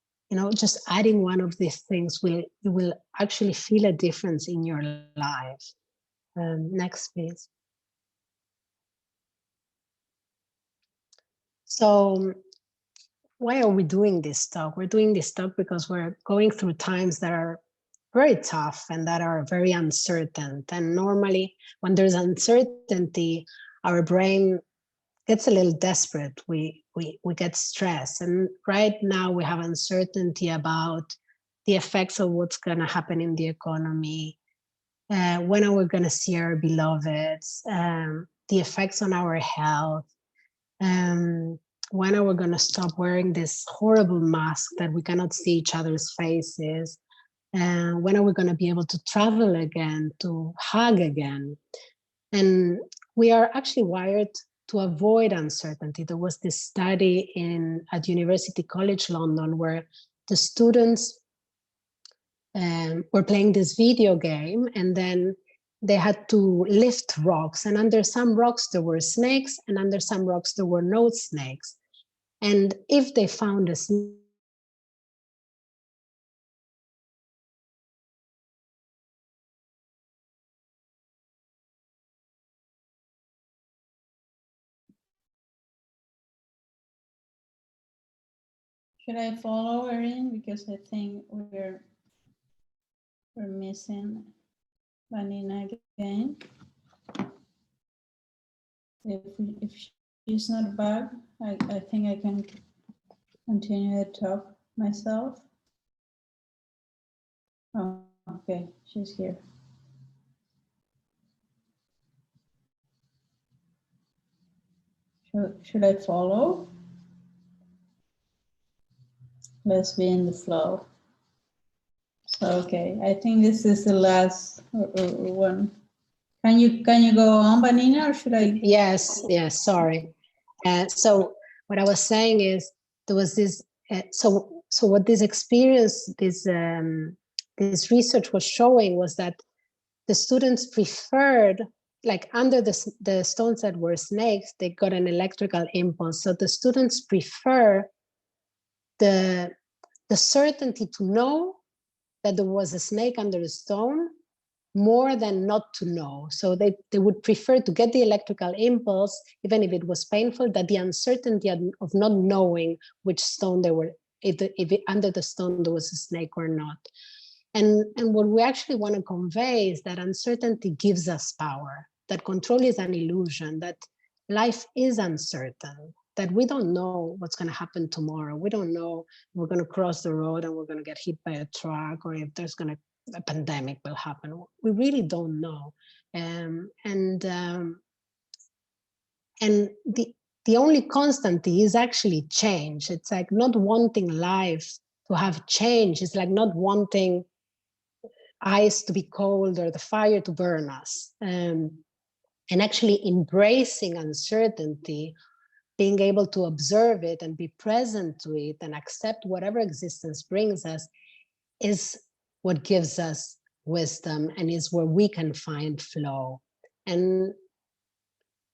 just adding one of these things you will actually feel a difference in your life. Next, please. So why are we doing this talk? We're doing this talk because we're going through times that are very tough and that are very uncertain. And normally when there's uncertainty, our brain gets a little desperate. We get stressed. And right now we have uncertainty about the effects of what's going to happen in the economy. When are we going to see our beloveds? The effects on our health. When are we going to stop wearing this horrible mask that we cannot see each other's faces? When are we going to be able to travel again, to hug again? And we are actually wired to avoid uncertainty. There was this study at University College London where the students were playing this video game, and then they had to lift rocks, and under some rocks there were snakes, and under some rocks there were no snakes. And if they found a snake, Should I follow Erin? Because I think we're missing Vanina again. If she's not back, I think I can continue the talk myself. Oh, okay, she's here. Should I follow? Let's be in the flow. So, okay, I think this is the last one. Can you go on, Vanina, or should I? Yes, sorry. So what I was saying is there was this. So what this experience, this research was showing was that the students preferred, like under the stones that were snakes, they got an electrical impulse. So the students prefer the certainty to know that there was a snake under a stone more than not to know. So they would prefer to get the electrical impulse, even if it was painful, that the uncertainty of not knowing which stone they were, if under the stone there was a snake or not. And what we actually want to convey is that uncertainty gives us power, that control is an illusion, that life is uncertain, that we don't know what's going to happen tomorrow. We don't know if we're going to cross the road and we're going to get hit by a truck, or if there's going to a pandemic will happen. We really don't know. And the only constancy is actually change. It's like not wanting life to have change. It's like not wanting ice to be cold or the fire to burn us. And actually embracing uncertainty, being able to observe it and be present to it and accept whatever existence brings us, is what gives us wisdom and is where we can find flow. And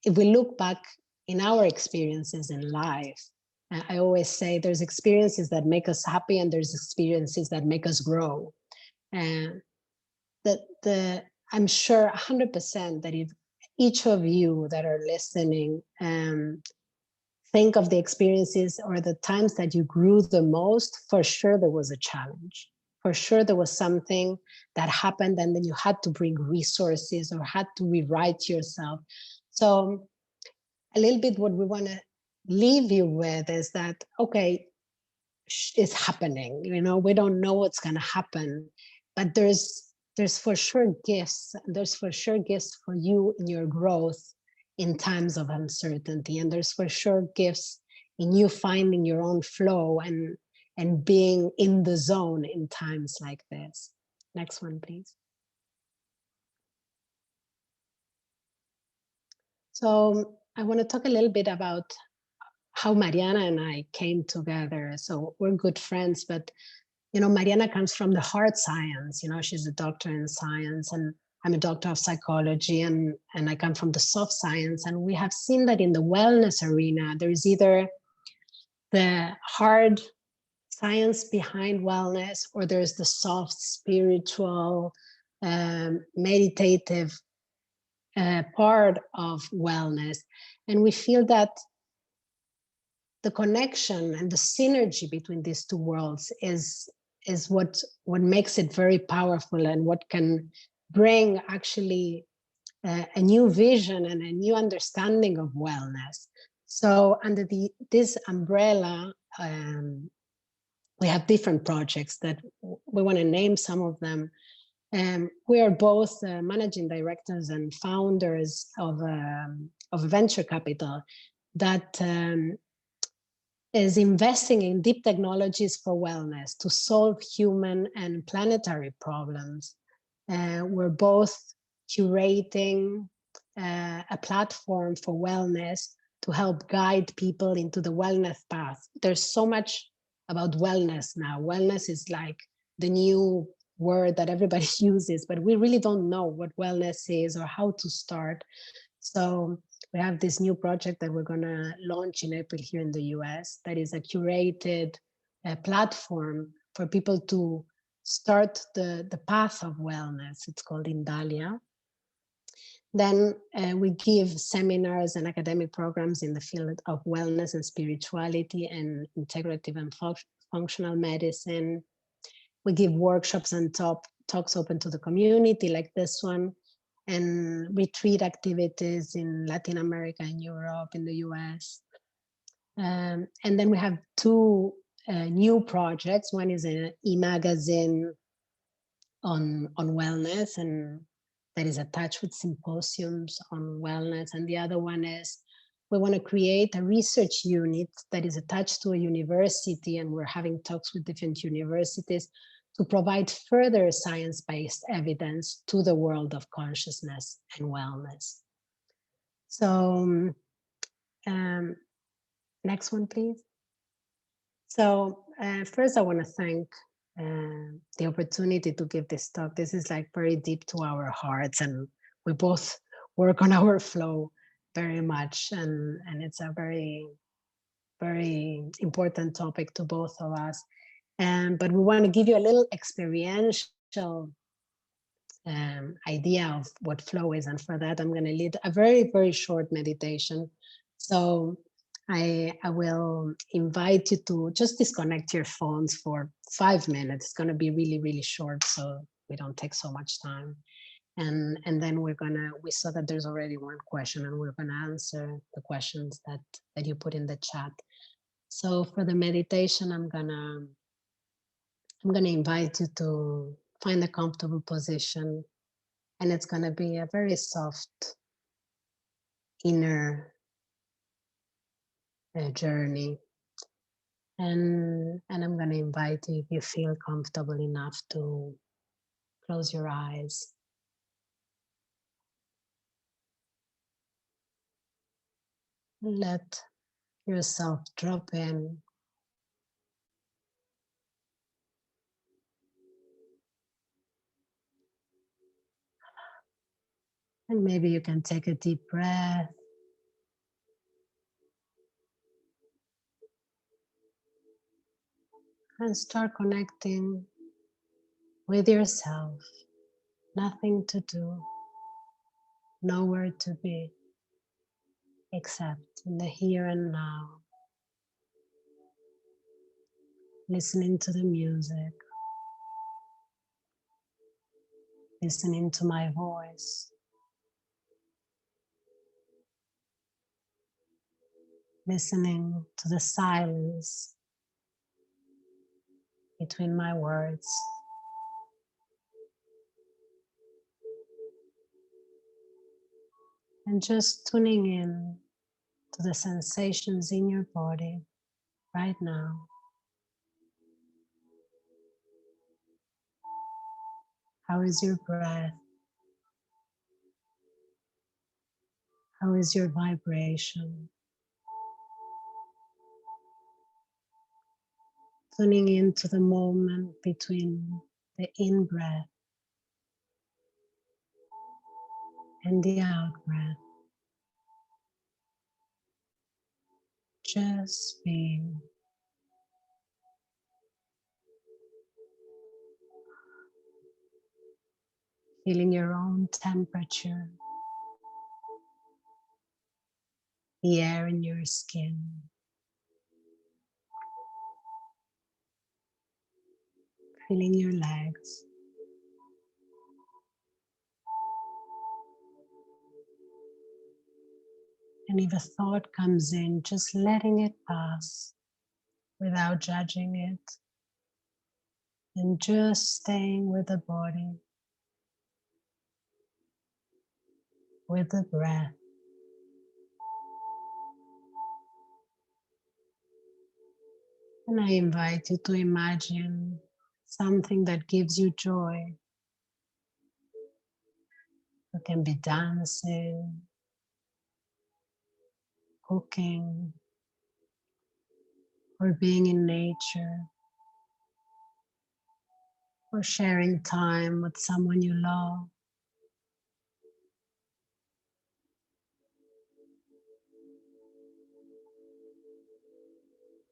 if we look back in our experiences in life, I always say there's experiences that make us happy and there's experiences that make us grow. And I'm sure 100% that if each of you that are listening think of the experiences or the times that you grew the most, for sure there was a challenge. For sure there was something that happened and then you had to bring resources or had to rewrite yourself. So a little bit what we want to leave you with is that, okay, it's happening, we don't know what's going to happen, but there's for sure gifts. There's for sure gifts for you in your growth in times of uncertainty. And there's for sure gifts in you finding your own flow and being in the zone in times like this. Next one, please. So I want to talk a little bit about how Marianna and I came together. So we're good friends, but Marianna comes from the hard science. She's a doctor in science, and I'm a doctor of psychology, and I come from the soft science. And we have seen that in the wellness arena, there is either the hard science behind wellness, or there's the soft, spiritual, meditative part of wellness. And we feel that the connection and the synergy between these two worlds is what makes it very powerful, and what can bring actually a new vision and a new understanding of wellness. So under this umbrella, we have different projects that we want to name some of them. We are both managing directors and founders of venture capital that is investing in deep technologies for wellness to solve human and planetary problems. We're both curating a platform for wellness to help guide people into the wellness path. There's so much about wellness now. Wellness is like the new word that everybody uses, but we really don't know what wellness is or how to start. So we have this new project that we're going to launch in April here in the US that is a curated platform for people to start the path of wellness. It's called Indalia. Then we give seminars and academic programs in the field of wellness and spirituality and integrative and functional medicine. We give workshops and talks open to the community like this one, and retreat activities in Latin America and Europe, in the US. And then we have two new projects. One is an e-magazine on wellness, and that is attached with symposiums on wellness. And the other one is we want to create a research unit that is attached to a university, and we're having talks with different universities to provide further science-based evidence to the world of consciousness and wellness. So next one, please. So first I want to thank the opportunity to give this talk. This is like very deep to our hearts, and we both work on our flow very much, and it's a very, very important topic to both of us. But we want to give you a little experiential idea of what flow is, and for that I'm going to lead a very, very short meditation. So I will invite you to just disconnect your phones for 5 minutes. It's going to be really, really short, so we don't take so much time. And then we saw that there's already one question, and we're going to answer the questions that you put in the chat. So for the meditation, I'm gonna invite you to find a comfortable position, and it's going to be a very soft inner journey. And I'm going to invite you, if you feel comfortable enough, to close your eyes. Let yourself drop in. And maybe you can take a deep breath. And start connecting with yourself. Nothing to do, nowhere to be, except in the here and now. Listening to the music. Listening to my voice. Listening to the silence between my words. And just tuning in to the sensations in your body right now. How is your breath? How is your vibration? Tuning into the moment between the in-breath and the out-breath. Just being. feeling your own temperature, the air in your skin, feeling your legs. And if a thought comes in, just letting it pass without judging it, and just staying with the body, with the breath. And I invite you to imagine something that gives you joy. It can be dancing, cooking, or being in nature, or sharing time with someone you love.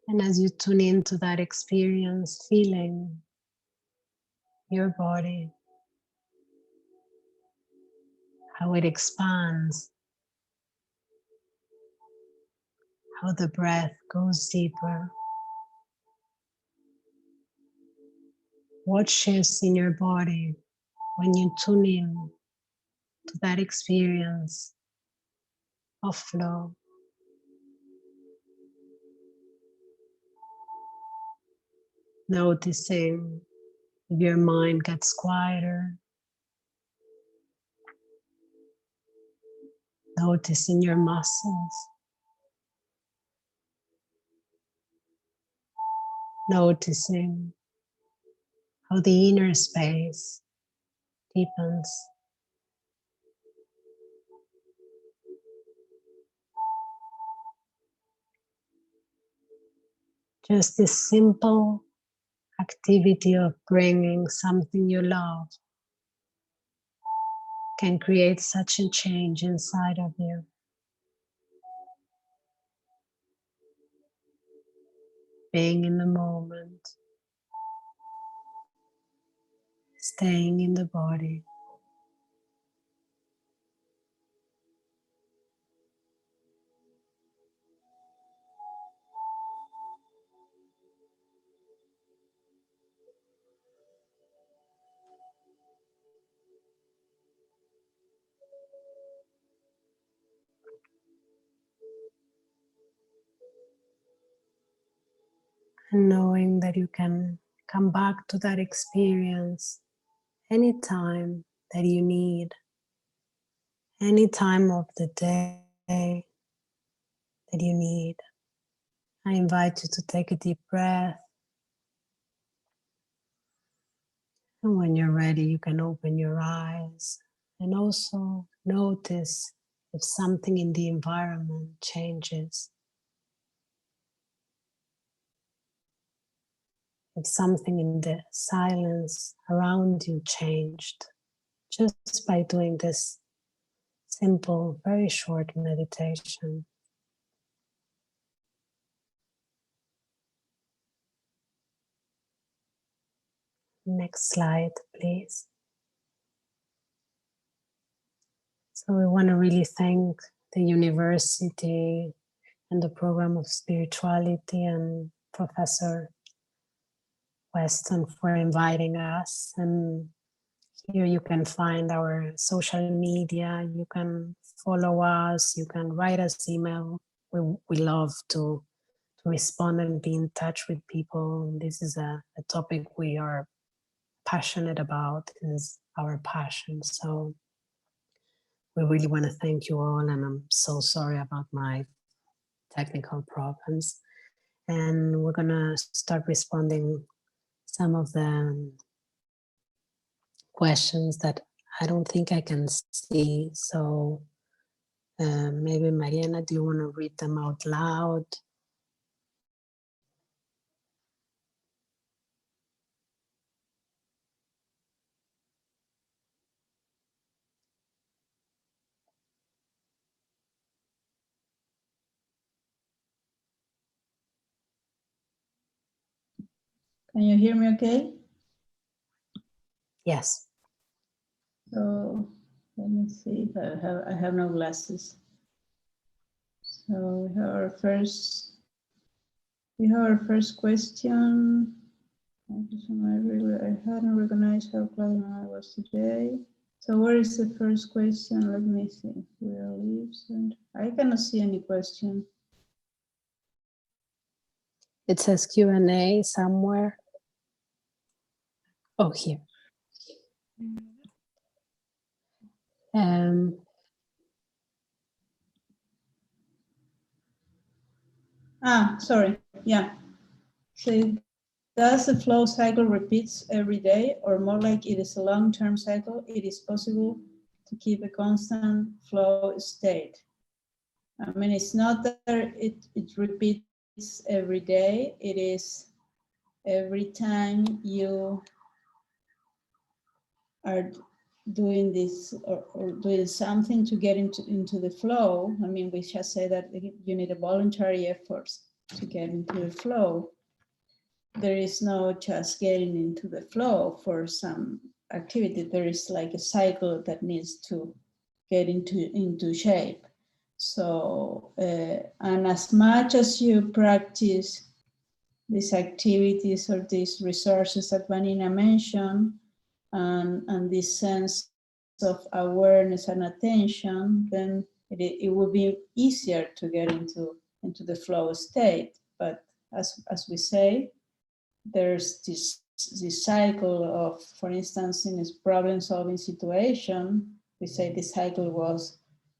And as you tune into that experience, feeling your body, how it expands, how the breath goes deeper. What shifts in your body when you tune in to that experience of flow? Noticing if your mind gets quieter, noticing your muscles, noticing how the inner space deepens. Just this simple activity of bringing something you love can create such a change inside of you. Being in the moment, staying in the body. And knowing that you can come back to that experience anytime that you need, any time of the day that you need. I invite you to take a deep breath. And when you're ready, you can open your eyes and also notice if something in the environment changes. If something in the silence around you changed, just by doing this simple, very short meditation. Next slide, please. So we want to really thank the university and the program of spirituality and Professor Weston for inviting us. And here you can find our social media. You can follow us. You can write us email. We love to respond and be in touch with people. This is a topic we are passionate about. It is our passion. So we really want to thank you all. And I'm so sorry about my technical problems. And we're going to start responding some of the questions that I don't think I can see. So maybe Marianna, do you want to read them out loud? Can you hear me okay? Yes. So let me see if I have no glasses. So we have our first question. I hadn't recognized how cloudy I was today. So where is the first question? Let me see. Where lives and I cannot see any question. It says Q&A somewhere. Oh, here. Sorry. Yeah. So does the flow cycle repeats every day, or more like it is a long-term cycle? It is possible to keep a constant flow state. I mean, it's not that it repeats every day. It is every time you are doing this or doing something to get into the flow. I mean, we just say that you need a voluntary effort to get into the flow. There is no just getting into the flow for some activity. There is like a cycle that needs to get into shape. So, and as much as you practice these activities or these resources that Vanina mentioned, and this sense of awareness and attention, then it will be easier to get into the flow state. But as we say, there's this cycle of, for instance, in this problem-solving situation, we say the cycle was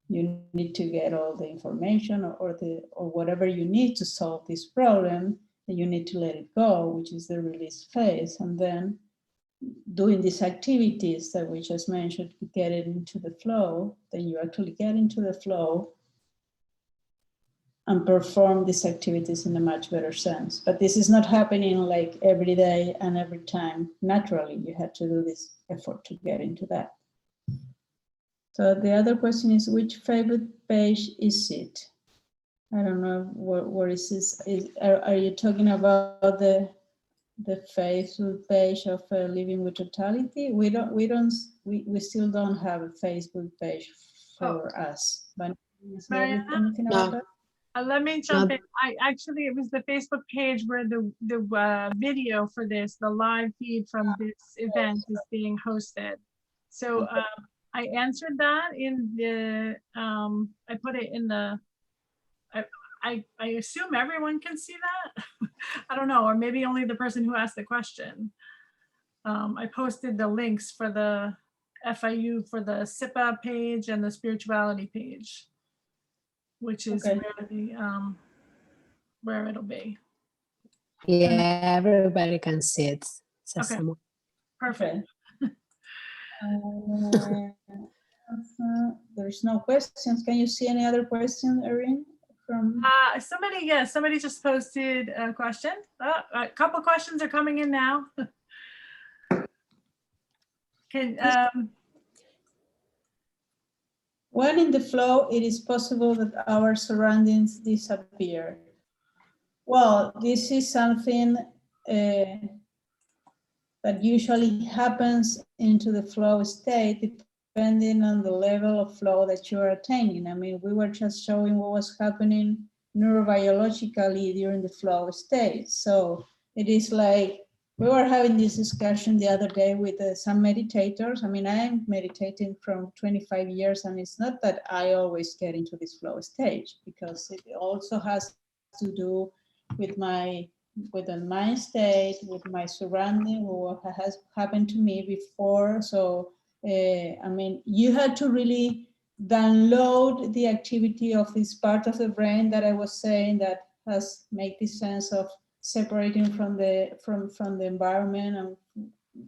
you need to get all the information or whatever you need to solve this problem, and you need to let it go, which is the release phase, and then doing these activities that we just mentioned to get it into the flow, then you actually get into the flow and perform these activities in a much better sense. But this is not happening like every day and every time. Naturally, you have to do this effort to get into that. So the other question is, which favorite page is it? I don't know, what is this? Are you talking about the Facebook page of Living with Totality? We still don't have a Facebook page for us. But is there anything about that? Let me jump in. It was the Facebook page where the video for this, the live feed from this event is being hosted. So I answered that in the, I put it in the, I assume everyone can see that. I don't know, or maybe only the person who asked the question. I posted the links for the FIU for the SIPA page and the spirituality page, which is where it'll be. Yeah, everybody can see it. Okay, perfect. There's no questions. Can you see any other questions, Erin? From somebody just posted a question. A couple questions are coming in now. When in the flow, it is possible that our surroundings disappear. Well, this is something that usually happens into the flow state, depending on the level of flow that you're attaining. I mean, we were just showing what was happening neurobiologically during the flow state. So it is like, we were having this discussion the other day with some meditators. I mean, I'm meditating from 25 years, and it's not that I always get into this flow stage, because it also has to do with the mind state, with my surrounding, what has happened to me before. So, I mean, you had to really download the activity of this part of the brain that I was saying that has make this sense of separating from the environment and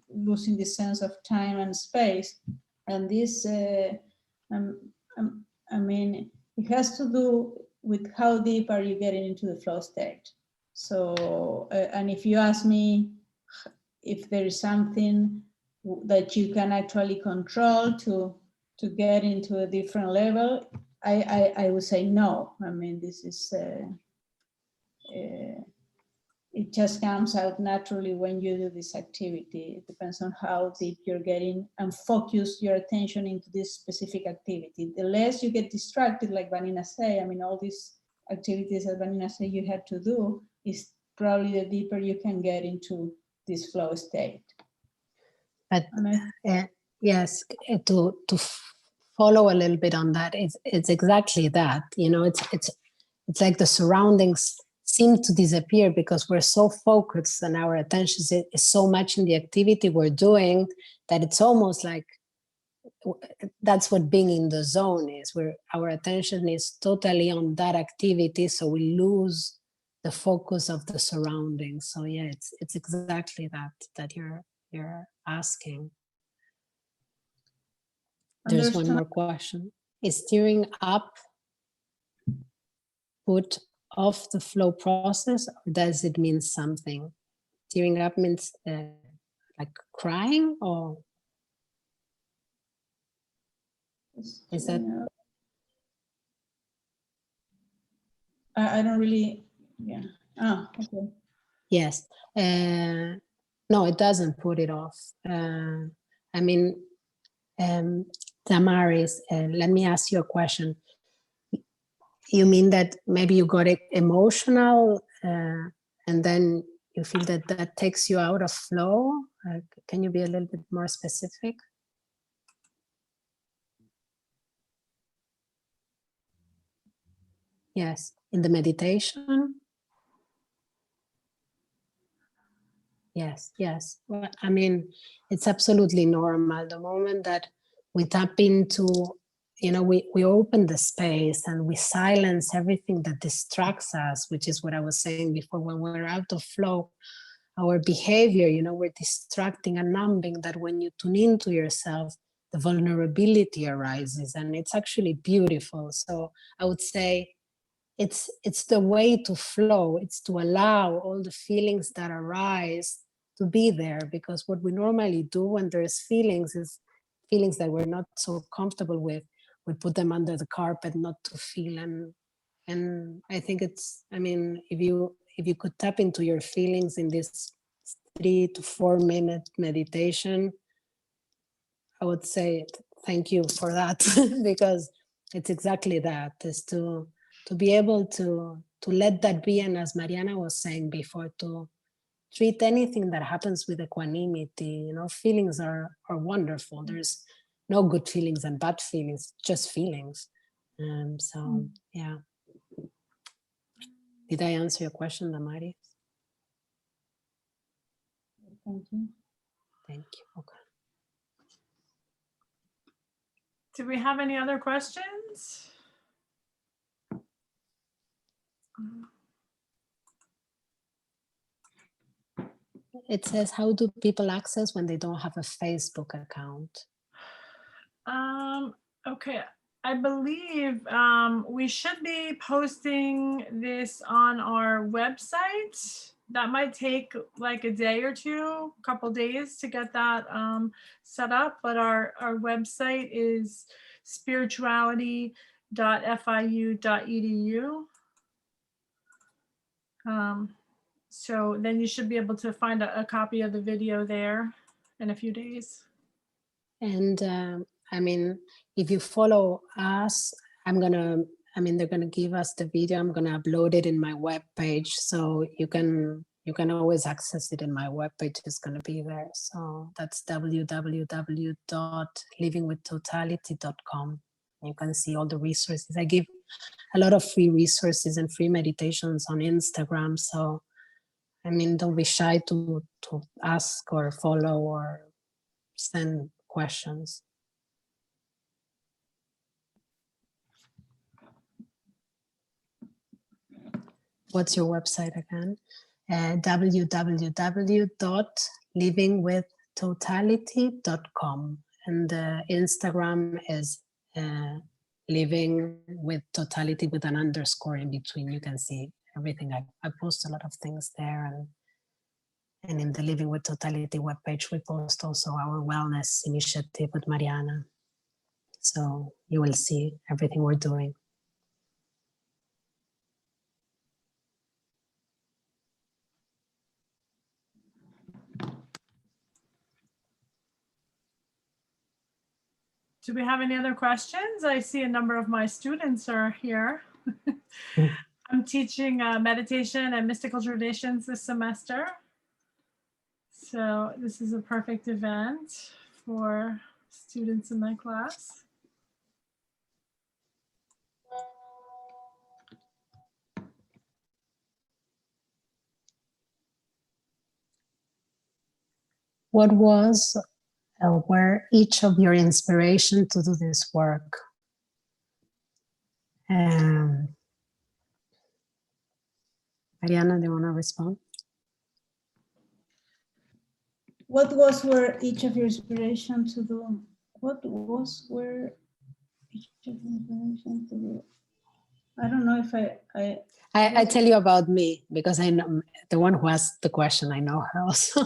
losing the sense of time and space. And this, I mean, it has to do with how deep are you getting into the flow state. So, and if you ask me if there is something that you can actually control to get into a different level, I would say no. I mean, this is it just comes out naturally when you do this activity. It depends on how deep you're getting and focus your attention into this specific activity. The less you get distracted, like Vanina say, I mean, all these activities that Vanina say you had to do is probably the deeper you can get into this flow state. But yes, to follow a little bit on that, it's exactly that. You know, it's like the surroundings seem to disappear because we're so focused and our attention is so much in the activity we're doing that it's almost like that's what being in the zone is, where our attention is totally on that activity, so we lose the focus of the surroundings. So yeah, it's exactly that you're asking. There's one more question. Is steering up put off the flow process, or does it mean something? Tearing up means like crying, or is that? I don't really, yeah. Ah, okay. Yes. No, it doesn't put it off. I mean, Damaris, let me ask you a question. You mean that maybe you got emotional and then you feel that that takes you out of flow? Can you be a little bit more specific? Yes, in the meditation? Yes, yes. Well, I mean, it's absolutely normal. The moment that we tap into, you know, we open the space and we silence everything that distracts us, which is what I was saying before, when we're out of flow, our behavior, you know, we're distracting and numbing, that when you tune into yourself, the vulnerability arises, and it's actually beautiful. So I would say it's the way to flow. It's to allow all the feelings that arise to be there, because what we normally do when there's feelings is feelings that we're not so comfortable with, we put them under the carpet not to feel. And I think it's, I mean, if you could tap into your feelings in this 3 to 4 minute meditation, I would say thank you for that, because it's exactly that, is to be able to let that be. And as Marianna was saying before, to treat anything that happens with equanimity. You know, feelings are wonderful. There's no good feelings and bad feelings, just feelings. So yeah. Did I answer your question, Damaris? Thank you. Thank you. Okay. Do we have any other questions? It says, how do people access when they don't have a Facebook account? Okay, I believe we should be posting this on our website. That might take like a day or two, a couple days to get that set up, but our website is spirituality.fiu.edu. So then you should be able to find a copy of the video there in a few days. And I mean, if you follow us, they're gonna give us the video. I'm gonna upload it in my webpage, so you can always access it in my webpage. It's gonna be there. So that's www.livingwithtotality.com. You can see all the resources. I give a lot of free resources and free meditations on Instagram. So I mean, don't be shy to ask or follow or send questions. What's your website again? www.livingwithtotality.com, and Instagram is living with totality with an underscore in between. You can see everything. I post a lot of things there, and in the Living with Totality webpage, we post also our wellness initiative with Marianna. So you will see everything we're doing. Do we have any other questions? I see a number of my students are here. I'm teaching meditation and mystical traditions this semester. So this is a perfect event for students in my class. What was were each of your inspiration to do this work? Marianna, do you want to respond? What were each of your inspiration to do? What were each of your inspiration to do? I don't know if I tell you about me because I know the one who asked the question. I know her also.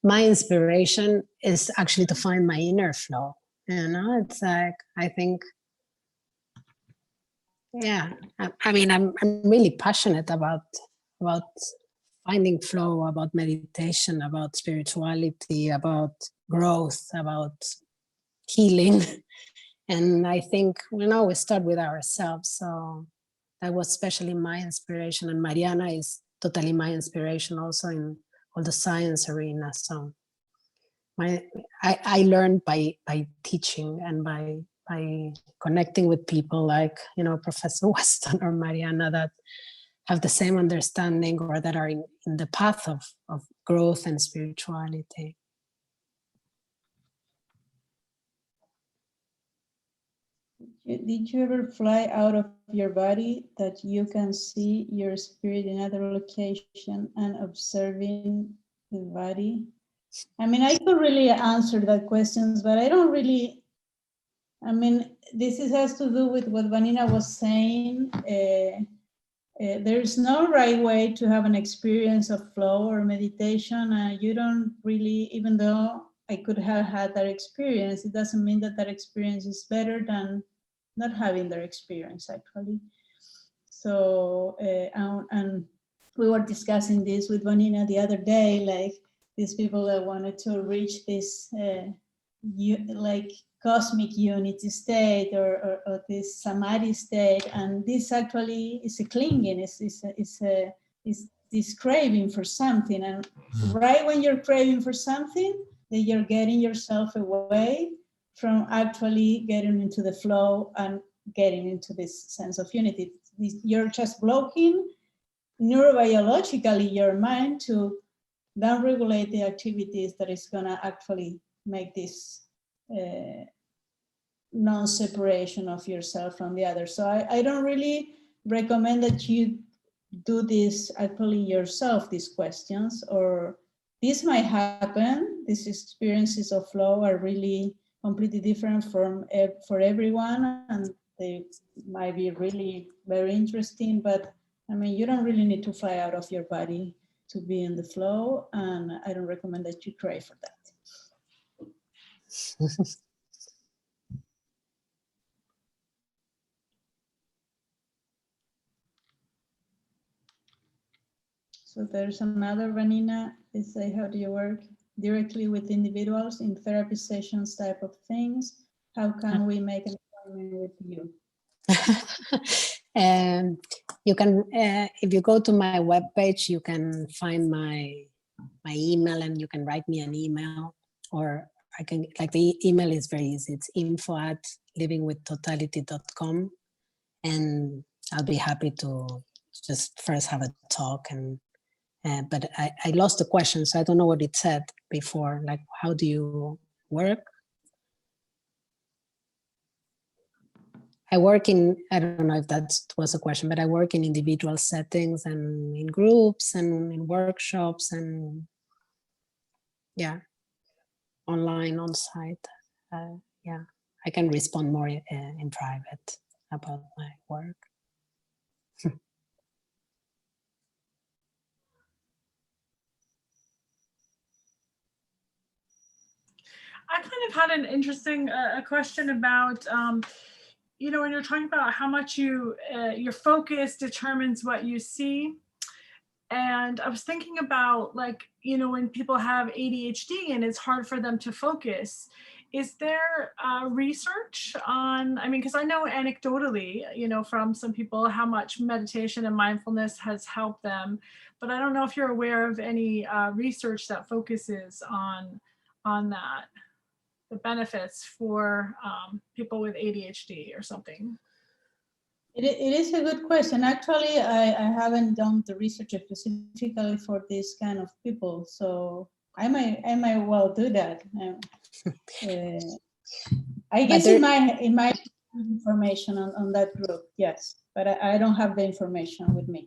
My inspiration is actually to find my inner flow. You know, it's like I think, yeah. I mean, I'm really passionate about finding flow, about meditation, about spirituality, about growth, about healing. And I think, you know, we start with ourselves. So that was especially my inspiration. And Marianna is totally my inspiration also in all the science arena. So I learned by teaching and by connecting with people like, you know, Professor Weston or Marianna that have the same understanding or that are in the path of growth and spirituality. Did you ever fly out of your body that you can see your spirit in another location and observing the body? I mean, I could really answer that question, but I don't really, I mean, this has to do with what Vanina was saying. There's no right way to have an experience of flow or meditation. You don't really, even though I could have had that experience, it doesn't mean that that experience is better than not having their experience actually. So, and we were discussing this with Vanina the other day, like these people that wanted to reach this like cosmic unity state or this samadhi state, and this actually is a clinging, is this craving for something, and right when you're craving for something, then you're getting yourself away from actually getting into the flow and getting into this sense of unity. You're just blocking neurobiologically your mind to down-regulate the activities that is gonna actually make this non-separation of yourself from the other. So I don't really recommend that you do this actually yourself, these questions, or this might happen. These experiences of flow are really completely different for everyone, and they might be really very interesting, but I mean, you don't really need to fly out of your body to be in the flow, and I don't recommend that you try for that. So there's another, Vanina, is say, how do you work directly with individuals in therapy sessions type of things? How can we make an appointment with you? You can, if you go to my webpage, you can find my email and you can write me an email, or I can, like the email is very easy. It's info@livingwithtotality.com, and I'll be happy to just first have a talk. And but I lost the question, so I don't know what it said before. Like, how do you work? I work in, I don't know if that was a question, but I work in individual settings and in groups and in workshops and yeah, online, on site. Yeah, I can respond more in private about my work. I kind of had an interesting question about, you know, when you're talking about how much your focus determines what you see. And I was thinking about, like, you know, when people have ADHD and it's hard for them to focus, Is there research on, I mean, because I know anecdotally, you know, from some people how much meditation and mindfulness has helped them, but I don't know if you're aware of any research that focuses on that, the benefits for people with ADHD or something. It is a good question. Actually, I haven't done the research specifically for this kind of people, so I might well do that. I guess in my information on that group, yes, but I don't have the information with me.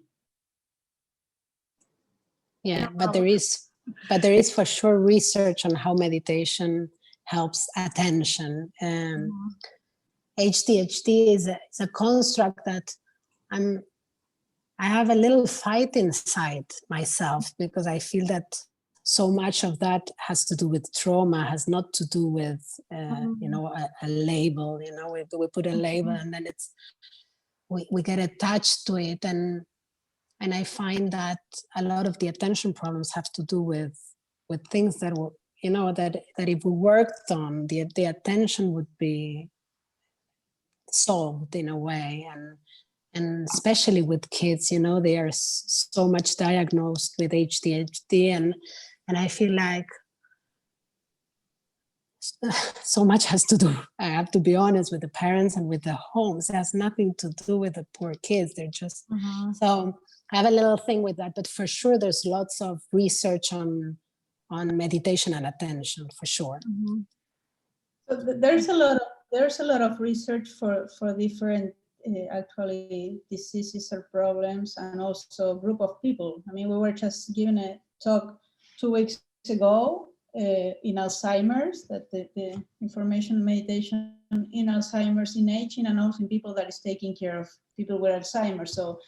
Yeah, but there is for sure research on how meditation helps attention. ADHD is a construct that I have a little fight inside myself, because I feel that so much of that has to do with trauma, has not to do with you know, a label. You know, we put a label and then we get attached to it, and I find that a lot of the attention problems have to do with things that will, you know, that if we worked on, the attention would be solved in a way. And especially with kids, you know, they are so much diagnosed with ADHD, and I feel like so much has to do, I have to be honest, with the parents and with the homes. It has nothing to do with the poor kids. They're just, so I have a little thing with that, but for sure there's lots of research on meditation and attention, for sure. So there's a lot of research for different actually diseases or problems, and also a group of people. I mean, we were just giving a talk 2 weeks ago in Alzheimer's, that the information meditation in Alzheimer's, in aging, and also in people that is taking care of people with Alzheimer's. So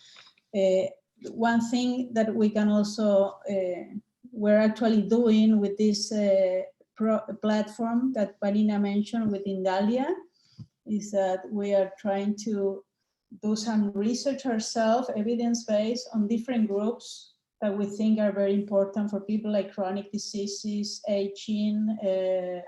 one thing that we can also, we're actually doing with this platform that Marina mentioned within Dahlia, is that we are trying to do some research ourselves, evidence-based, on different groups that we think are very important for people, like chronic diseases, aging,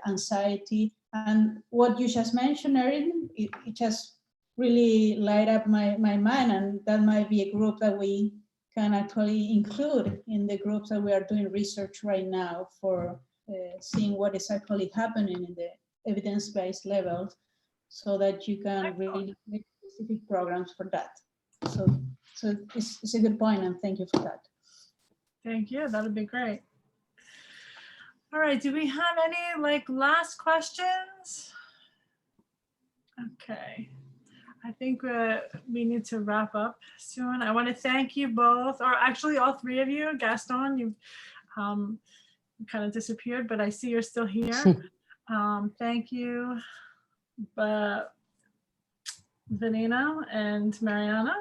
anxiety. And what you just mentioned, Erin, it just really light up my mind, and that might be a group that we can actually include in the groups that we are doing research right now for seeing what is actually happening in the evidence-based level, so that you can really make specific programs for that. So it's a good point, and thank you for that. Thank you, that would be great. All right, do we have any like last questions? Okay, I think we need to wrap up soon. I want to thank you both, or actually all three of you. Gastón, you've kind of disappeared, but I see you're still here. Thank you, Vanina and Marianna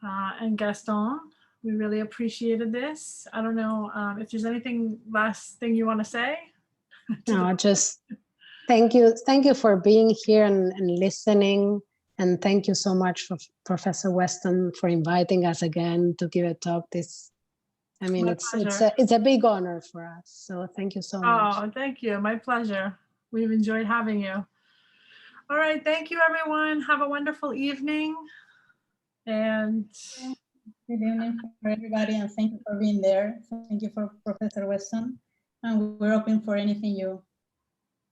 and Gastón. We really appreciated this. I don't know if there's anything last thing you want to say. No, just thank you for being here and listening, and thank you so much for Professor Weston for inviting us again to give a talk. I mean, it's a big honor for us. So thank you so much. Oh, thank you. My pleasure. We've enjoyed having you. All right. Thank you, everyone. Have a wonderful evening. And good evening for everybody, and thank you for being there. Thank you for Professor Weston. And we're open for anything you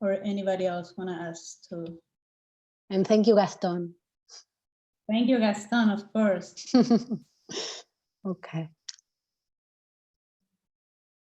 or anybody else want to ask too. And thank you, Gastón. Thank you, Gastón, of course. Okay.